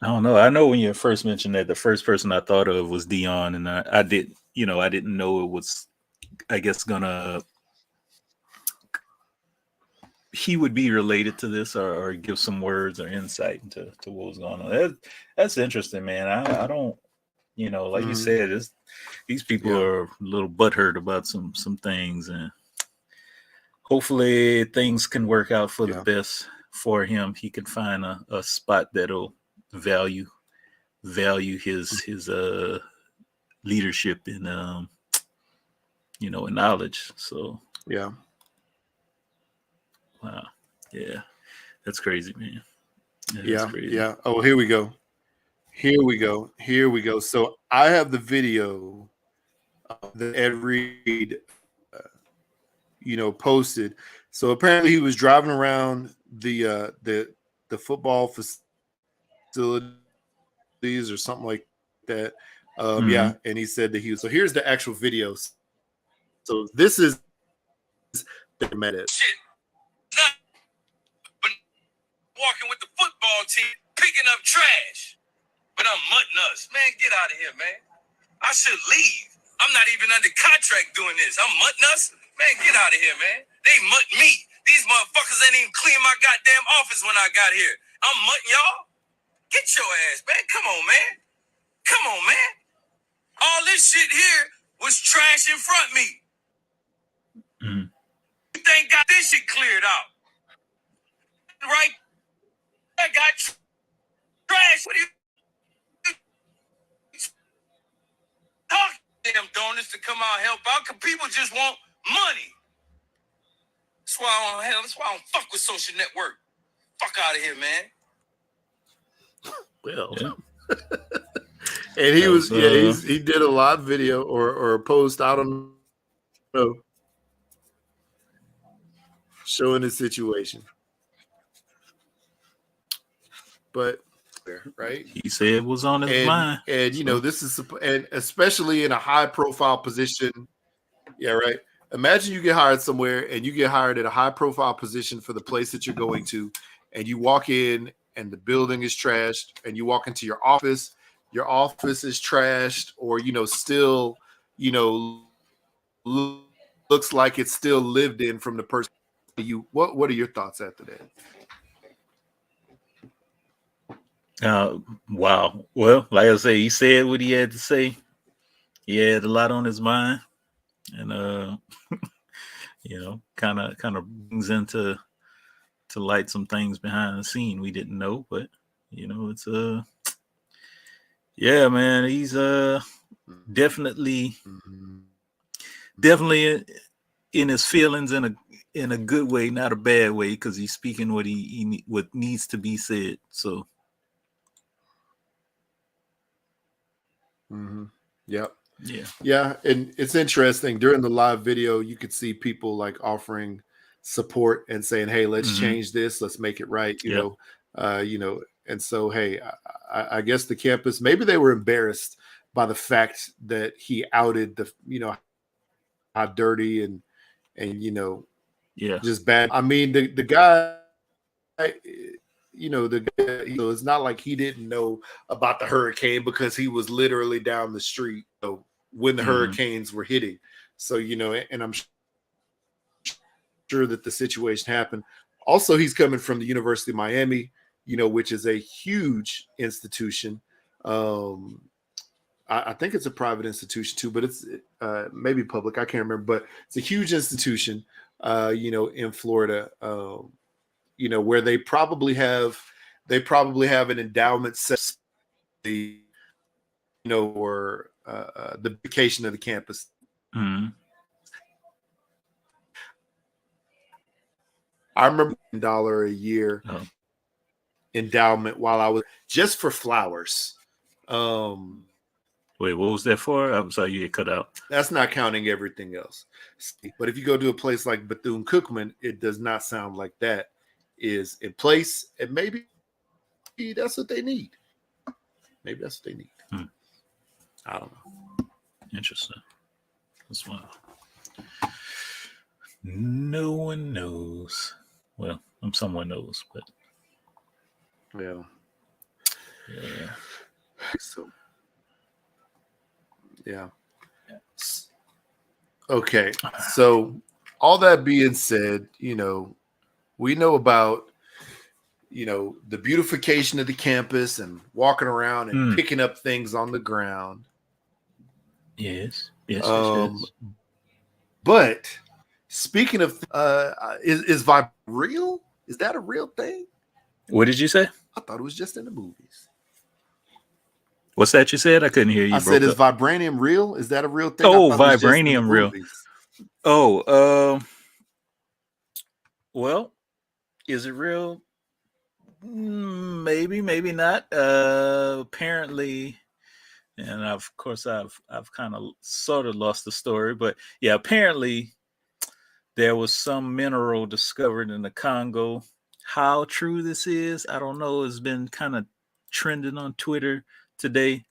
I don't know. I know when you first mentioned that, the first person I thought of was Dion, and I didn't know it was, I guess, he would be related to this or give some words or insight into what was going on. That's interesting, man. I don't, like you said, these people are a little butthurt about some things, and hopefully things can work out for the best for him. He can find a spot that'll value his leadership and and knowledge. So yeah. Wow. Yeah. That's crazy, man. That's crazy. Yeah. Oh, here we go. So I have the video that Ed Reed, posted. So apparently he was driving around the football facilities or something like that. Yeah. And he said that so here's the actual video. So this is the minute. Shit. Walking with the football team, picking up trash. But I'm mutting us. Man, get out of here, man. I should leave. I'm not even under contract doing this. I'm mutting us. Man, get out of here, man. They mutt me. These motherfuckers ain't even clean my goddamn office when I got here. I'm mutting y'all. Get your ass, man. Come on, man. Come on, man. All this shit here was trash in front of me. You think got this shit cleared out? Right? I got trash. What are you talking to them donors to come out and help out? Because people just want money. That's why I don't fuck with social network. Fuck out of here, man. Well, and he was he did a live video or a post, I don't know, showing the situation. But right, he said it was on his mind, and this is, and especially in a high profile position. Yeah, right. Imagine you get hired somewhere and you get hired at a high profile position for the place that you're going to, and you walk in and the building is trashed, and you walk into your office is trashed, or still looks like it's still lived in from the person. What are your thoughts after that? Wow. Well, like I say, he said what he had to say. He had a lot on his mind, and kind of brings into light some things behind the scene we didn't know. But it's Yeah, man, he's definitely in his feelings in a good way, not a bad way, because he's speaking what what needs to be said. So, Yep. Yeah, and it's interesting. During the live video, you could see people like offering support and saying, "Hey, let's change this. Let's make it right." You know, and so hey, I guess the campus, maybe they were embarrassed by the fact that he outed how dirty and just bad. I mean, the guy, so it's not like he didn't know about the hurricane because he was literally down the street when the hurricanes were hitting. So, and I'm sure that the situation happened. Also, he's coming from the University of Miami, which is a huge institution. I think it's a private institution too, but it's maybe public. I can't remember, but it's a huge institution, in Florida, where they probably have an endowment set, or the vacation of the campus. I remember $1 a year endowment while I was just for flowers. Wait, what was that for? I'm sorry, you get cut out. That's not counting everything else. But if you go to a place like Bethune-Cookman, it does not sound like that is in place, and maybe that's what they need. Maybe that's what they need. I don't know. Interesting. That's wild. No one knows. Well, someone knows, but yeah. So, yeah. Okay. So, all that being said, we know about the beautification of the campus and walking around and picking up things on the ground. Yes. But speaking of, is Vibranium real? Is that a real thing? What did you say? I thought it was just in the movies. What's that you said? I couldn't hear you. I said, is Vibranium real? Is that a real thing? Oh, Vibranium Real. Oh, well, is it real? Maybe, maybe not. Apparently, and I've kind of sort of lost the story, but yeah, apparently there was some mineral discovered in the Congo. How true this is, I don't know. It's been kind of trending on Twitter today.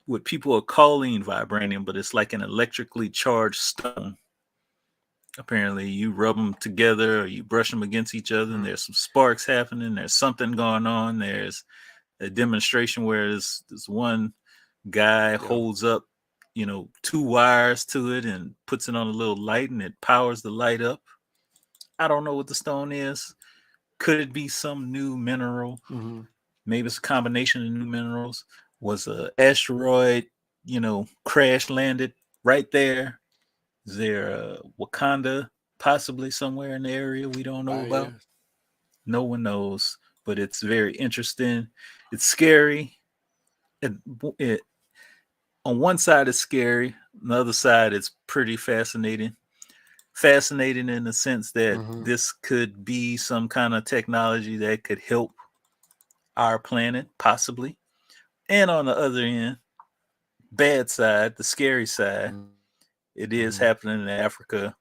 What people are calling vibranium, but it's like an electrically charged stone. Apparently, you rub them together or you brush them against each other, and there's some sparks happening. There's something going on. There's a demonstration where this one guy holds up, 2 wires to it and puts it on a little light, and it powers the light up. I don't know what the stone is. Could it be some new mineral? Maybe it's a combination of new minerals. Was an asteroid, crash landed right there? Is there Wakanda possibly somewhere in the area we don't know about? Yeah. No one knows, but it's very interesting. It's scary. It on one side it's scary. On the other side it's pretty fascinating. Fascinating in the sense that this could be some kind of technology that could help our planet, possibly. And on the other end, bad side, the scary side, it is happening in Africa.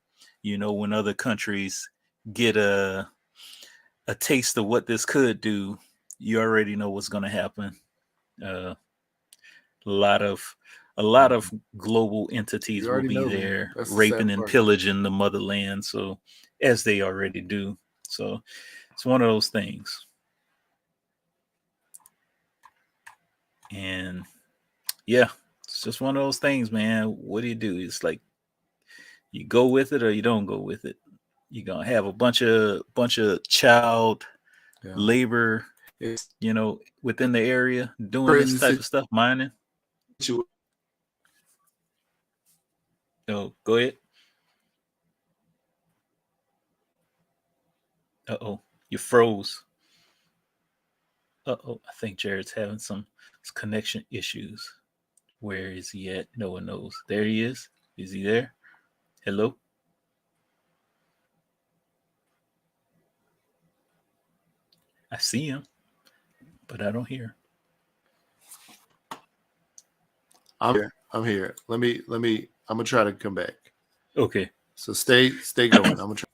When other countries get a taste of what this could do, you already know what's going to happen. A lot of global entities will be there, raping and pillaging the motherland. So, as they already do. So, it's one of those things. And yeah, it's just one of those things, man. What do you do? It's like you go with it or you don't go with it. You're gonna have a bunch of child labor, within the area doing this type of stuff, mining. Oh, go ahead. You froze. I think Jared's having some connection issues. Where is he at? No one knows. There he is. Is he there? Hello? I see him, but I don't hear. I'm here. Let me. I'm gonna try to come back. Okay. So stay going. I'm gonna try.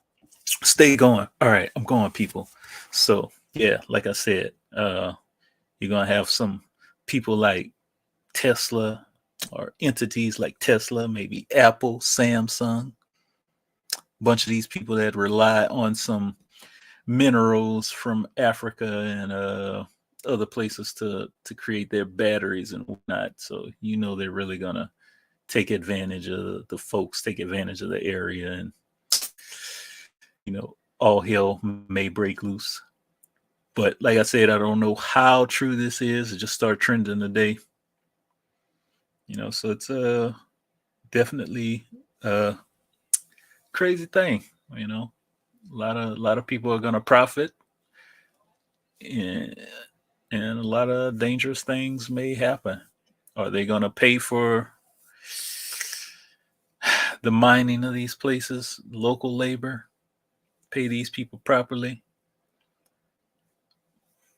Stay going. All right, I'm going, people. So yeah, like I said, you're gonna have some people like Tesla or entities like Tesla, maybe Apple, Samsung, a bunch of these people that rely on some minerals from Africa and other places to create their batteries and whatnot. So they're really gonna take advantage of the folks, take advantage of the area, and all hell may break loose. But like I said, I don't know how true this is. It just started trending today. So it's definitely a crazy thing. A lot of people are gonna profit, and a lot of dangerous things may happen. Are they gonna pay for the mining of these places, local labor, pay these people properly?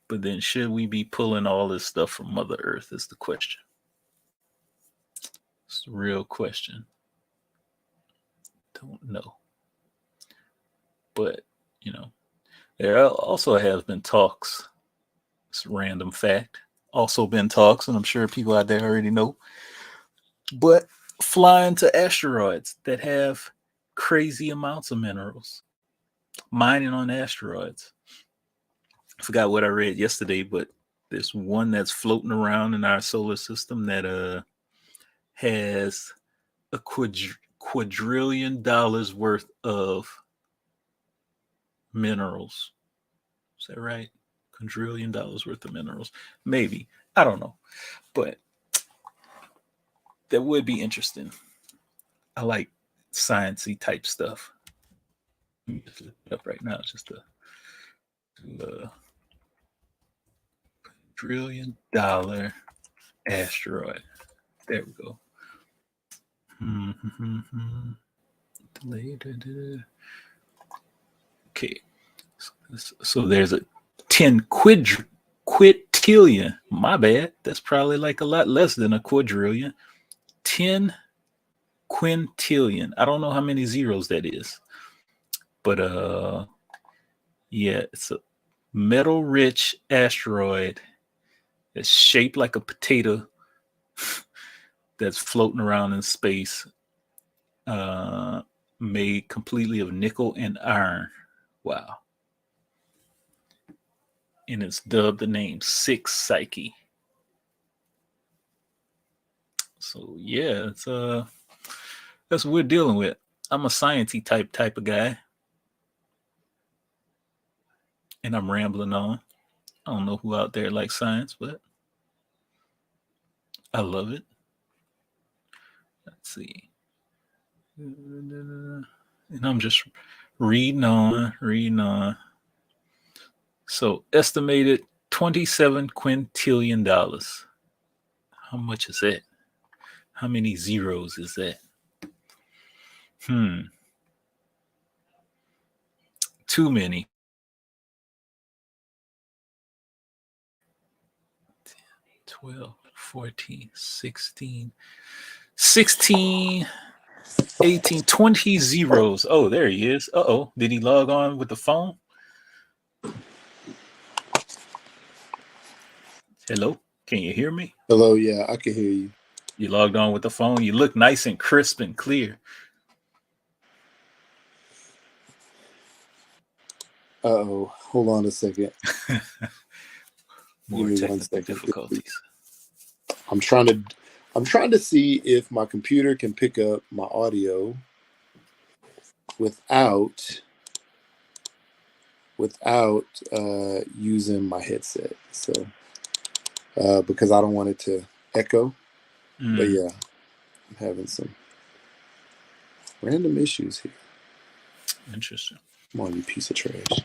But then should we be pulling all this stuff from Mother Earth is the question. It's the real question. Don't know. But, there also has been talks. It's a random fact. Also been talks, and I'm sure people out there already know. But flying to asteroids that have crazy amounts of minerals. Mining on asteroids. I forgot what I read yesterday, but there's one that's floating around in our solar system that has a quadrillion dollars worth of minerals. Is that right? Quadrillion dollars worth of minerals. Maybe. I don't know. But that would be interesting. I like sciencey type stuff. Let me just look it up right now. It's just a $1 asteroid. There we go. Okay. So there's a 10 quintillion. My bad. That's probably like a lot less than a quadrillion. 10 quintillion. I don't know how many zeros that is. But yeah, it's a metal-rich asteroid that's shaped like a potato that's floating around in space, made completely of nickel and iron. Wow. And it's dubbed the name 6 Psyche. So yeah, it's that's what we're dealing with. I'm a sciencey type of guy. And I'm rambling on. I don't know who out there likes science, but I love it. Let's see. And I'm just reading on. So estimated $27 quintillion. How much is that? How many zeros is that? Too many. 12, 14, 16, 18, 20 zeros. Oh, there he is. Uh-oh. Did he log on with the phone? Hello? Can you hear me? Hello, yeah, I can hear you. You logged on with the phone. You look nice and crisp and clear. Uh-oh. Hold on a second. More technical difficulties. I'm trying to see if my computer can pick up my audio without using my headset. So because I don't want it to echo. But yeah, I'm having some random issues here. Interesting. Come on, you piece of trash.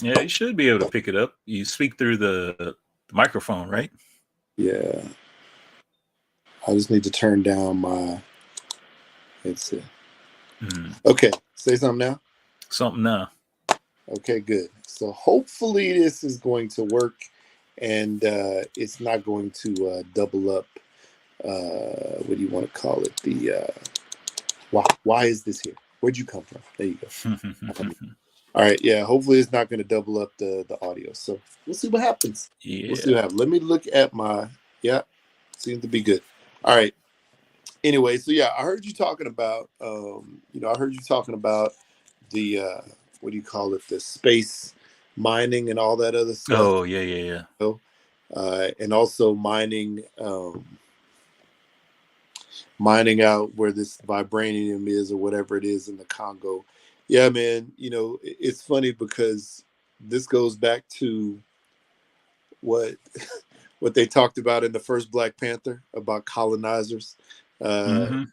Yeah, you should be able to pick it up. You speak through the microphone, right? Yeah. I just need to turn down my headset. Okay, say something now. Something now. Okay, good. So hopefully this is going to work, and it's not going to double up. What do you want to call it? The why is this here? Where'd you come from? There you go. All right, yeah. Hopefully it's not going to double up the audio. So we'll see what happens. Yeah. We'll see what happens. Let me look at my. Yeah, seems to be good. All right. Anyway, so yeah, I heard you talking about. I heard you talking about the what do you call it? The space mining and all that other stuff. Oh yeah. And also mining out where this vibranium is or whatever it is in the Congo. Yeah, man, it's funny because this goes back to what they talked about in the first Black Panther about colonizers, and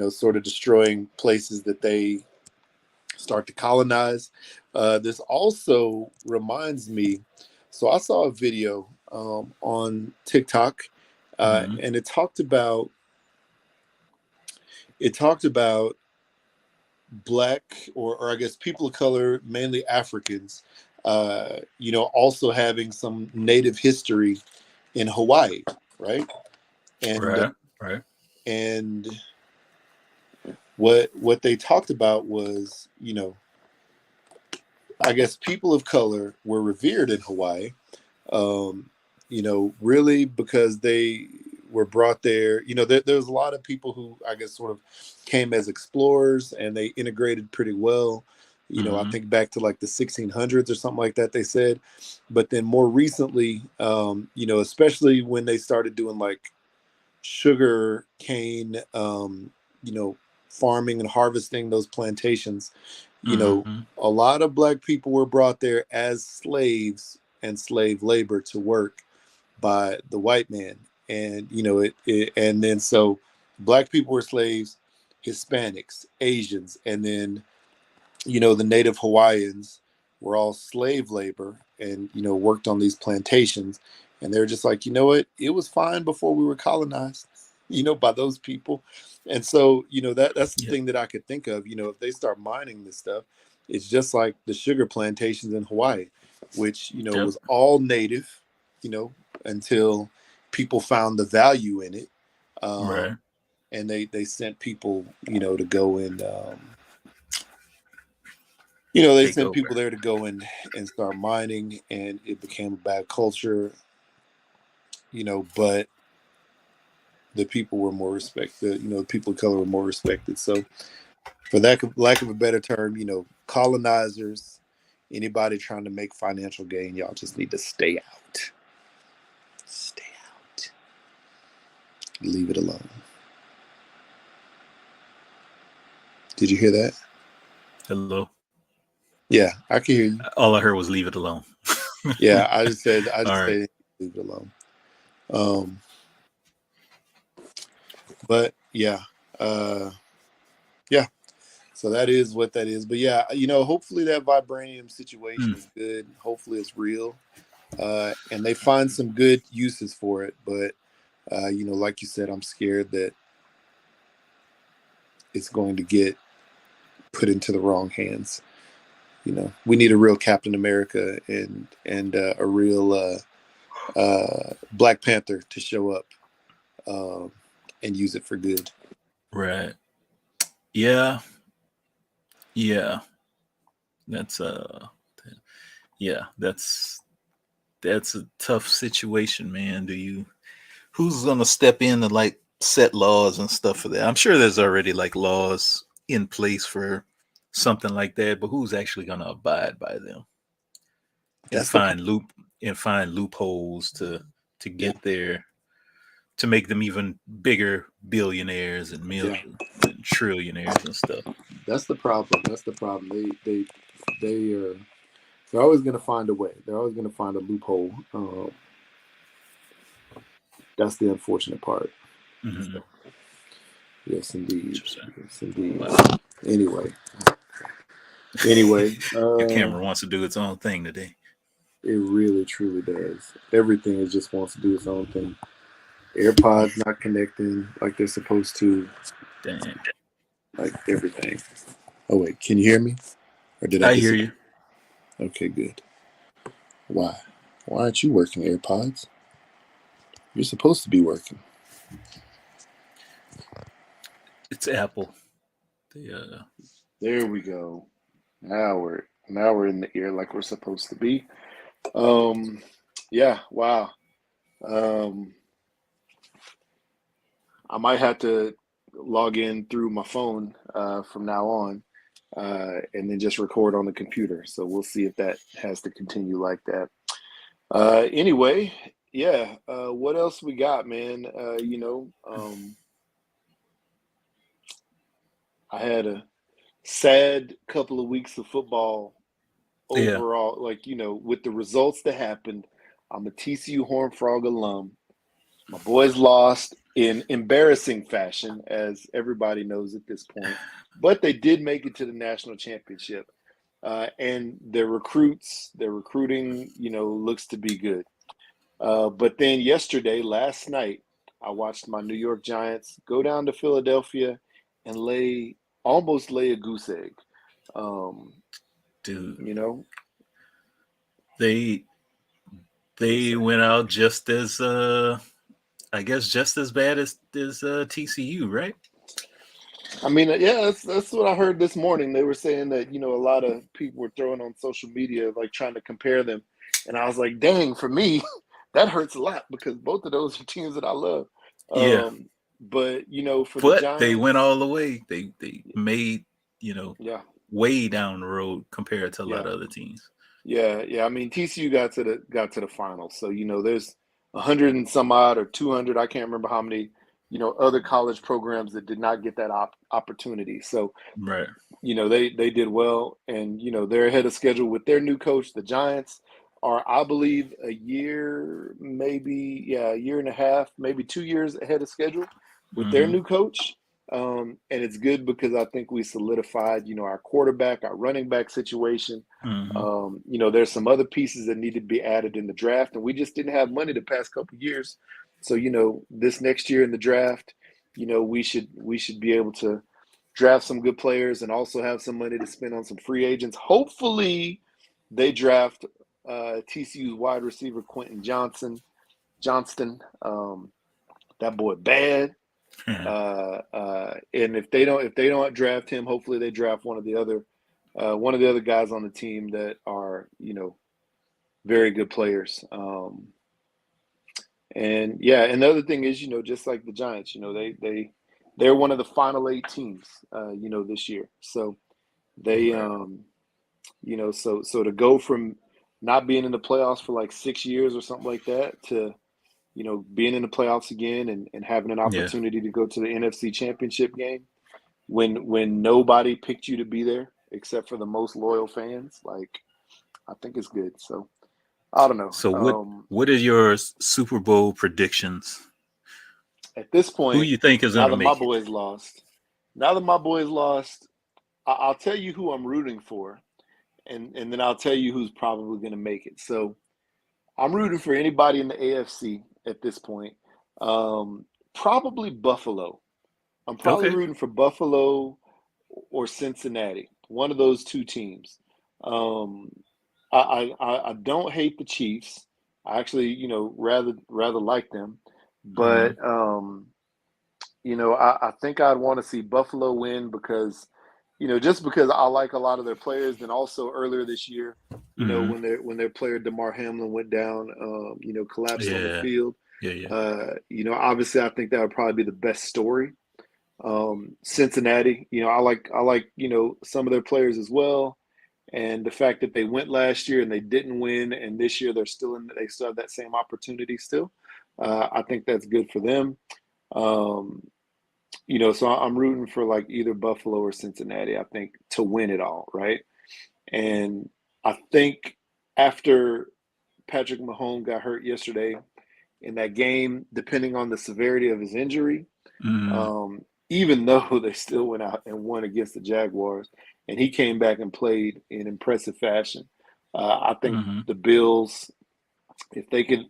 sort of destroying places that they start to colonize. This also reminds me, so I saw a video on TikTok, and it talked about Black or I guess people of color, mainly Africans, also having some native history in Hawaii, right? And right. And what they talked about was, I guess people of color were revered in Hawaii, really because they were brought there. There's a lot of people who I guess sort of came as explorers and they integrated pretty well. I think back to like the 1600s or something like that, they said. But then more recently, especially when they started doing like sugar cane, farming and harvesting those plantations, a lot of Black people were brought there as slaves and slave labor to work by the white man. And, and then so Black people were slaves, Hispanics, Asians, and then, the native Hawaiians were all slave labor and, worked on these plantations. And they're just like, you know what? It was fine before we were colonized, by those people. And so, that's the thing that I could think of, if they start mining this stuff, it's just like the sugar plantations in Hawaii, which, was all native, until people found the value in it. Right. And they sent people, to go and, they sent people there to go and start mining, and it became a bad culture, but the people were more respected, the people of color were more respected. So for that lack of a better term, colonizers, anybody trying to make financial gain, y'all just need to stay out. Stay out. Leave it alone. Did you hear that? Hello. Yeah, I can hear you. All I heard was leave it alone. Yeah, I just said leave it alone. But yeah. Yeah. So that is what that is. But yeah, hopefully that vibranium situation is good. Hopefully it's real. And they find some good uses for it. But like you said, I'm scared that it's going to get put into the wrong hands. We need a real Captain America and a real Black Panther to show up and use it for good. Right. Yeah. That's that's a tough situation, man. Who's gonna step in and like set laws and stuff for that? I'm sure there's already like laws in place for something like that, but who's actually gonna abide by them and find loopholes to get there, to make them even bigger billionaires and millions and trillionaires and stuff? That's the problem. They're always going to find a way. They're always going to find a loophole. That's the unfortunate part. Mm-hmm. Yes, indeed. Wow. Yes, indeed. Anyway, Anyway, Your camera wants to do its own thing today. It really, truly does. Everything is just wants to do its own thing. AirPods not connecting like they're supposed to. Damn. Like everything. Oh wait, can you hear me? Or did I hear you. Okay, good. Why? Why aren't you working, AirPods? You're supposed to be working. It's Apple. There we go. Now we're in the ear like we're supposed to be. Yeah, wow. I might have to log in through my phone from now on, and then just record on the computer. So we'll see if that has to continue like that. Anyway, yeah. What else we got, man? I had a sad couple of weeks of football overall. Like, with the results that happened, I'm a TCU Horned Frog alum. My boys lost in embarrassing fashion, as everybody knows at this point. But they did make it to the national championship. And their recruiting, looks to be good. But then last night, I watched my New York Giants go down to Philadelphia and almost lay a goose egg. Dude, they went out just as I guess just as bad as TCU, right? I mean, yeah, that's what I heard this morning. They were saying that, a lot of people were throwing on social media, like trying to compare them. And I was like, dang, for me, that hurts a lot because both of those are teams that I love. Yeah. But, the Giants, they went all the way. They made, yeah, way down the road compared to a lot of other teams. Yeah. I mean, TCU got to the finals. So, there's 100 and some odd or 200. I can't remember how many, other college programs that did not get that opportunity. So, right. They did well, and, they're ahead of schedule with their new coach. The Giants are, I believe, a year and a half, maybe 2 years ahead of schedule with their new coach. And it's good because I think we solidified, our quarterback, our running back situation. There's some other pieces that need to be added in the draft, and we just didn't have money the past couple of years. So, this next year in the draft, we should be able to draft some good players and also have some money to spend on some free agents. Hopefully they draft TCU's wide receiver Quentin Johnston. That boy bad. And if they don't draft him, hopefully they draft one of the other guys on the team that are, very good players. And the other thing is, just like the Giants, they're one of the final 8 teams, this year. So they, so to go from not being in the playoffs for like 6 years or something like that to, being in the playoffs again and having an opportunity to go to the NFC Championship game when nobody picked you to be there except for the most loyal fans, like, I think it's good. So I don't know. So what are your Super Bowl predictions? At this point, who you think is going to make it? Now that my boys lost, I'll tell you who I'm rooting for, and then I'll tell you who's probably going to make it. So I'm rooting for anybody in the AFC at this point. Probably Buffalo. I'm probably rooting for Buffalo or Cincinnati, one of those 2 teams. I don't hate the Chiefs. I actually, rather like them. But, I think I'd want to see Buffalo win because, just because I like a lot of their players. And also earlier this year, when their player DeMar Hamlin went down, collapsed on the field. Obviously I think that would probably be the best story. Cincinnati, I like, some of their players as well. And the fact that they went last year and they didn't win, and this year they still have that same opportunity still. I think that's good for them. So I'm rooting for like either Buffalo or Cincinnati, I think, to win it all, right? And I think after Patrick Mahomes got hurt yesterday in that game, depending on the severity of his injury, even though they still went out and won against the Jaguars, and he came back and played in impressive fashion. I think the Bills, if they can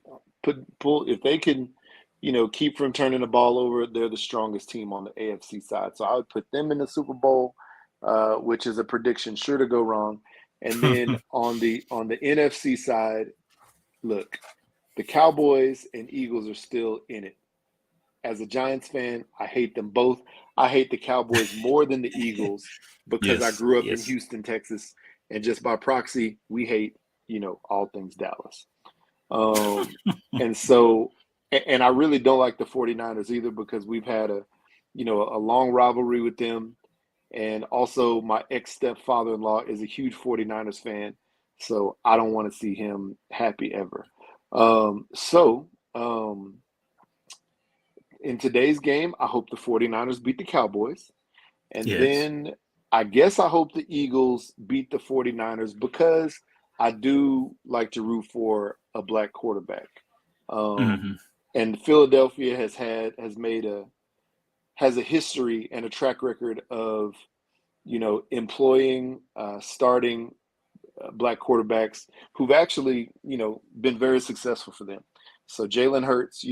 keep from turning the ball over, they're the strongest team on the AFC side. So I would put them in the Super Bowl, which is a prediction sure to go wrong. And then on the NFC side, look, the Cowboys and Eagles are still in it. As a Giants fan, I hate them both. I hate the Cowboys more than the Eagles because I grew up in Houston, Texas, and just by proxy, we hate, all things Dallas. And so, and I really don't like the 49ers either because we've had a long rivalry with them. And also my ex-stepfather-in-law is a huge 49ers fan. So I don't want to see him happy ever. In today's game, I hope the 49ers beat the Cowboys. And then I guess I hope the Eagles beat the 49ers because I do like to root for a black quarterback. And Philadelphia has a history and a track record of, employing, starting black quarterbacks who've actually, been very successful for them. So Jalen Hurts,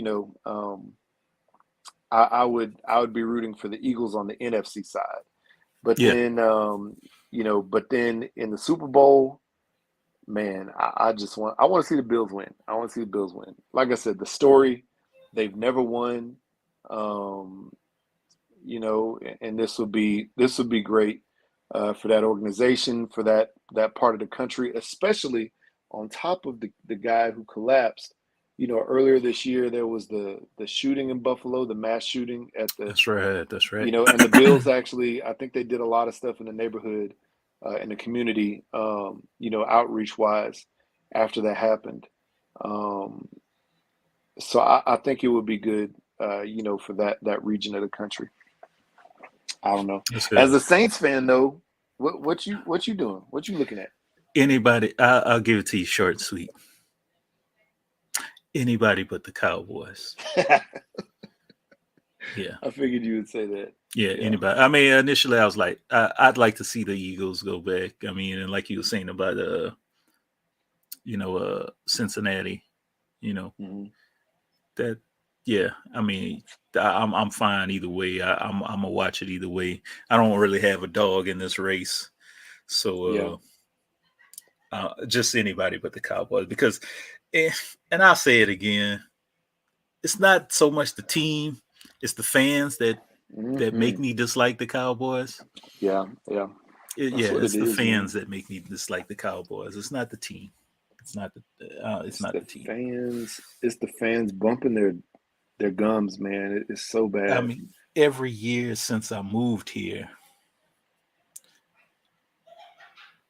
I would be rooting for the Eagles on the NFC side. But then, but then in the Super Bowl, man, I want to see the Bills win. I want to see the Bills win. Like I said, the story, they've never won, and this would be great for that organization, for that part of the country, especially on top of the guy who collapsed. Earlier this year there was the shooting in Buffalo, the mass shooting at the. That's right. And the Bills actually, I think they did a lot of stuff in the neighborhood, in the community, outreach wise, after that happened. So I think it would be good, for that region of the country. I don't know. As a Saints fan, though, what you doing? What you looking at? Anybody? I'll give it to you short and sweet. Anybody but the Cowboys. Yeah. I figured you would say that. Yeah, anybody. I mean, initially I was like, I'd like to see the Eagles go back. I mean, and like you were saying about, Cincinnati, that, yeah, I mean, I'm fine either way. I'm gonna watch it either way. I don't really have a dog in this race. So, just anybody but the Cowboys because, and I'll say it again, it's not so much the team, it's the fans that make me dislike the Cowboys. Yeah. It's the fans that make me dislike the Cowboys. It's not the team. It's not the team. Fans. It's the fans bumping their gums, man. It's so bad. I mean, every year since I moved here,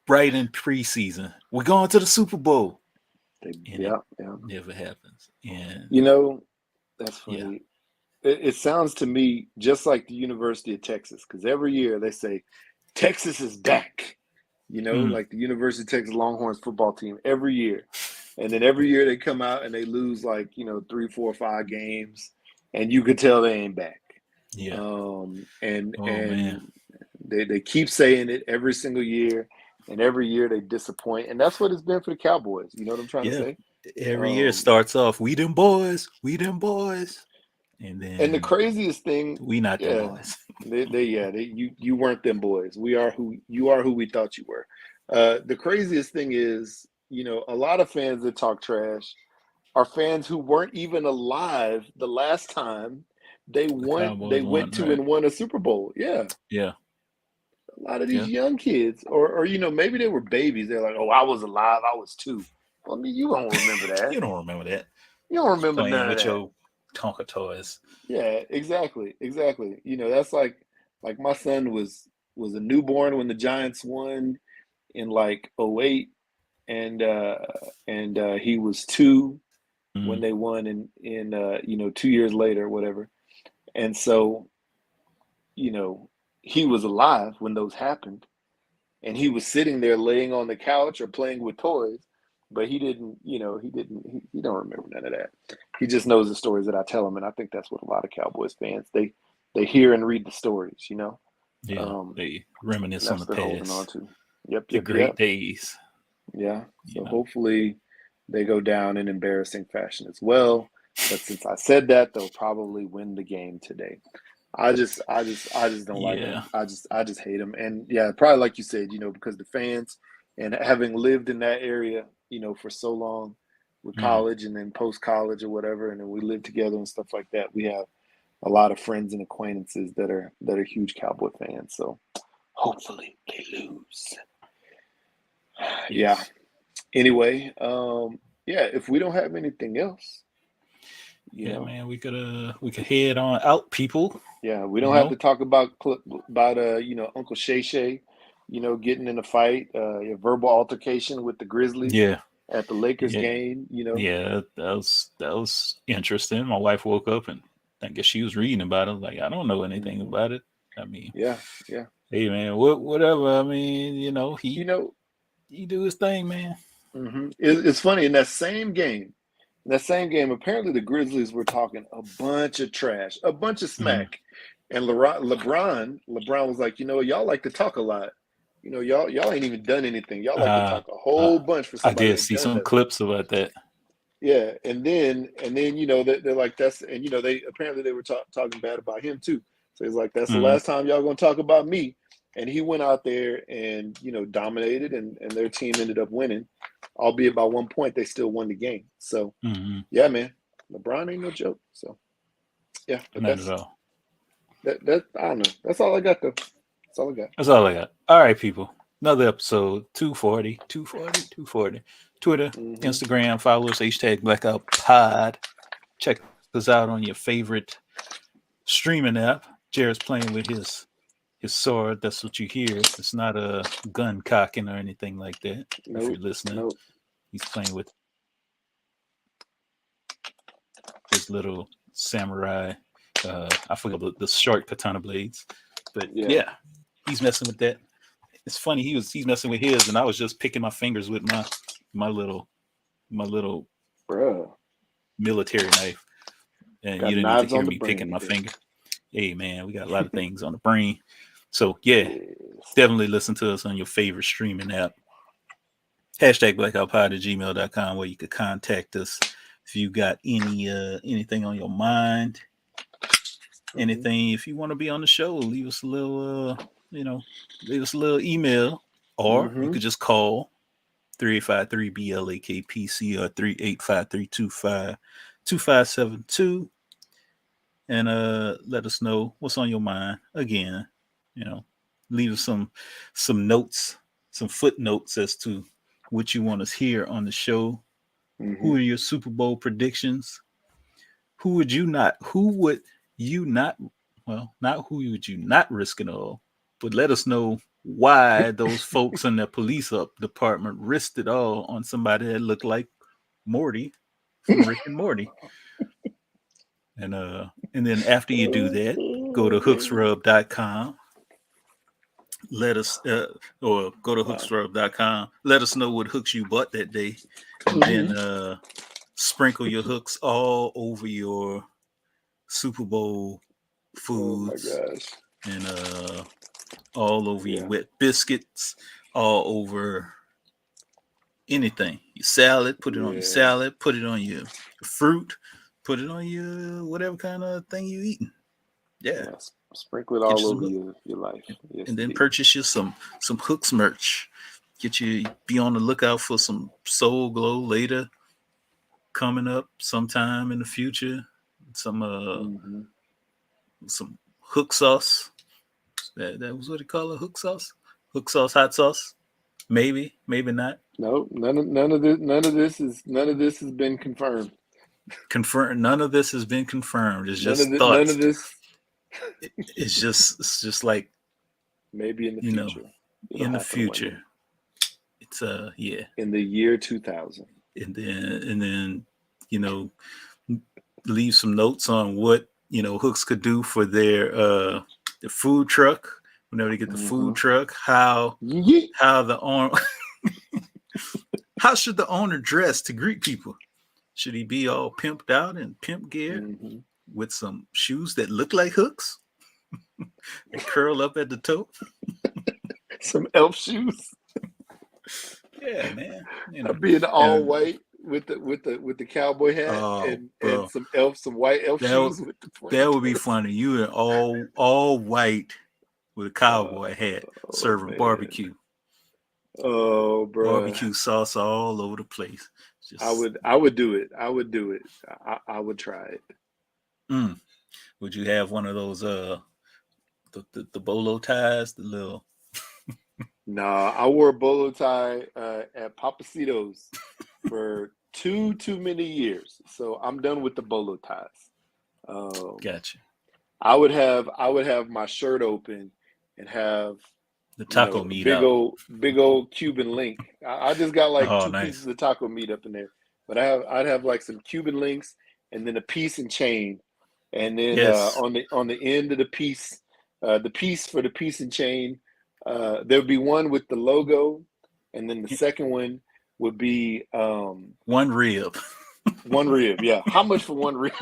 right in preseason, we're going to the Super Bowl. Never happens. And that's funny. It sounds to me just like the University of Texas, because every year they say Texas is back. Like the University of Texas Longhorns football team every year, and then every year they come out and they lose 3, 4, 5 games, and you could tell they ain't back. Yeah. And they keep saying it every single year. And every year they disappoint. And that's what it's been for the Cowboys. You know what I'm trying to say? Every year it starts off, we them boys. And then the craziest thing, we not them boys. You weren't them boys. You are who we thought you were. The craziest thing is, a lot of fans that talk trash are fans who weren't even alive the last time they went to and won a Super Bowl. Yeah. Yeah. A lot of these young kids, or maybe they were babies. They're like, "Oh, I was alive. I was 2." Well, I mean, you don't remember that. You don't remember that. You don't remember none of that. Your Tonka toys. Yeah, exactly. That's like my son was a newborn when the Giants won in 2008, and he was 2 when they won in 2 years later, whatever. And so, he was alive when those happened, and he was sitting there laying on the couch or playing with toys, but he don't remember none of that. He just knows the stories that I tell him. And I think that's what a lot of Cowboys fans, they hear and read the stories, Yeah, they reminisce on the they're holding on past. to. Yep, The great days. Yeah. So hopefully they go down in embarrassing fashion as well. But since I said that, they'll probably win the game today. I just don't like them. I just hate them. And yeah, probably like you said, because the fans and having lived in that area, for so long with college and then post college or whatever, and then we live together and stuff like that. We have a lot of friends and acquaintances that are huge Cowboy fans. So hopefully they lose. Yeah. Anyway, if we don't have anything else, man, we could head on out, people. Yeah, we don't have to talk about Uncle Shay Shay, getting in a fight, a verbal altercation with the Grizzlies. At the Lakers game. Yeah, that was interesting. My wife woke up and I guess she was reading about it. Like, I don't know anything about it. I mean, yeah. Hey man, whatever. I mean, he do his thing, man. Mm-hmm. It's funny in that same game. Apparently the Grizzlies were talking a bunch of trash, a bunch of smack, and LeBron was like, y'all like to talk a lot. Y'all ain't even done anything. Y'all like to talk a whole bunch for somebody. I did see some clips about that. Yeah, and then they're like that's and they apparently were talking bad about him too. So he's like, that's the last time y'all gonna talk about me. And he went out there and dominated, and their team ended up winning, albeit by 1 point. They still won the game. So yeah, man, LeBron ain't no joke. So yeah, but not at all. That I don't know. That's all I got though. That's all I got. All right, people. Another episode 240. Twitter, Instagram, follow us, #Blackout Pod. Check us out on your favorite streaming app. Jared's playing with his sword. That's what you hear. It's not a gun cocking or anything like that. If you're listening, he's playing with his little samurai. I forgot the short katana blades, but yeah, he's messing with that. It's funny. He's messing with his, and I was just picking my fingers with my little military knife, and you didn't even hear me picking my finger. Hey man, we got a lot of things on the brain. So definitely listen to us on your favorite streaming app. #BlackoutPod@gmail.com, where you could contact us if you got anything on your mind, anything. If you want to be on the show, leave us a little email, or you could just call 385-3BLAKPC or 385-325-2572, and let us know what's on your mind. Again, leave us some notes, some footnotes as to what you want us here on the show. Who are your Super Bowl predictions? Who would you not risk it all, but let us know why those folks in the police department risked it all on somebody that looked like Morty from Rick and Morty. And then after you do that, go to hooksrub.com. Let us or go to hooksrub.com. Let us know what hooks you bought that day, and then sprinkle your hooks all over your Super Bowl foods. Oh my gosh. And all over your wet biscuits, all over anything. Your salad, put it on your salad, put it on your fruit, put it on your whatever kind of thing you're eating. Yeah. Sprinkle it all over your life. Yes, and then purchase you some Hooks merch. Be on the lookout for some Soul Glow later, coming up sometime in the future. Some Hook sauce. That was what they call it, Hook sauce? Hook sauce, hot sauce? Maybe not. No, none of this has been confirmed. None of this has been confirmed. It's just thoughts. None of this. It's just like maybe in the future. In the future. It's in the year 2000. And then leave some notes on what Hooks could do for their food truck whenever they get the food truck. How the owner how should the owner dress to greet people? Should he be all pimped out in pimp gear with some shoes that look like hooks? They curl up at the toe. Some elf shoes. Yeah, man. You know, I'd be in all white with the cowboy hat and some white elf shoes with the pointy that would be toes. funny. You in all white with a cowboy hat serving barbecue. Oh, bro. Barbecue sauce all over the place. I would do it. I would do it. I would try it. Would you have one of those the bolo ties, the little? Nah, I wore a bolo tie at Papacitos for too many years. So I'm done with the bolo ties. Gotcha. I would have my shirt open and have the taco meat big out. old Cuban link. I just got like two nice. pieces of taco meat up in there. But I'd have like some Cuban links and then a piece and chain. And then on the end of the piece for the piece and chain, there would be one with the logo, and then the second one would be one rib. One rib, yeah. How much for one rib?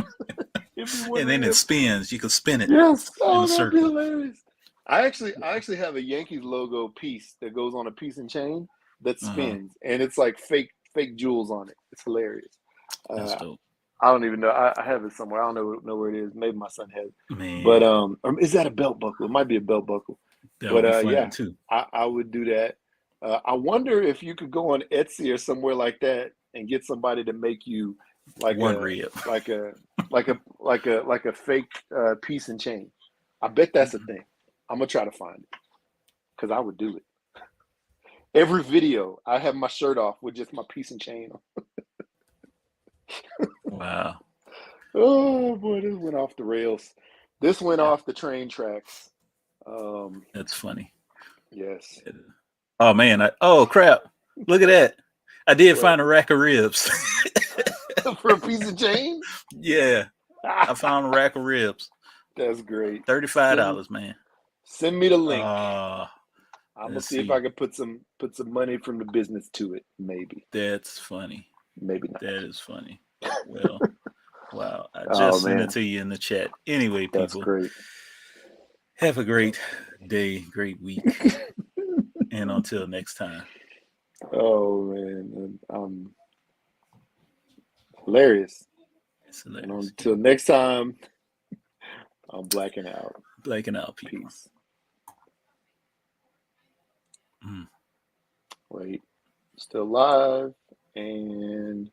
And then it spins. You can spin it. Yes, in a that'd circle. be hilarious. I actually have a Yankees logo piece that goes on a piece and chain that spins, and it's like fake jewels on it. It's hilarious. That's dope. I don't even know. I have it somewhere. I don't know where it is. Maybe my son has it. Man. But is that a belt buckle? It might be a belt buckle. That would be funny yeah, too. I would do that. I wonder if you could go on Etsy or somewhere like that and get somebody to make you like one rib, like a fake piece and chain. I bet that's a thing. I'm gonna try to find it because I would do it. Every video, I have my shirt off with just my piece and chain on. Wow. Oh boy, this went off the rails. This went off the train tracks. That's funny. Yes. Oh man! Oh crap! Look at that! I did find a rack of ribs. For a piece of chain? Yeah, I found a rack of ribs. That's great. $35, man. Send me the link. I'm gonna see if I can put some money from the business to it. Maybe. That's funny. Maybe not. That is funny. Well, wow! I just sent it to you in the chat. Anyway, people. That's great. Have a great day, great week, and until next time. Oh man, hilarious. It's hilarious. And until next time, I'm blacking out. Blacking out, people. Peace. Wait, still live and.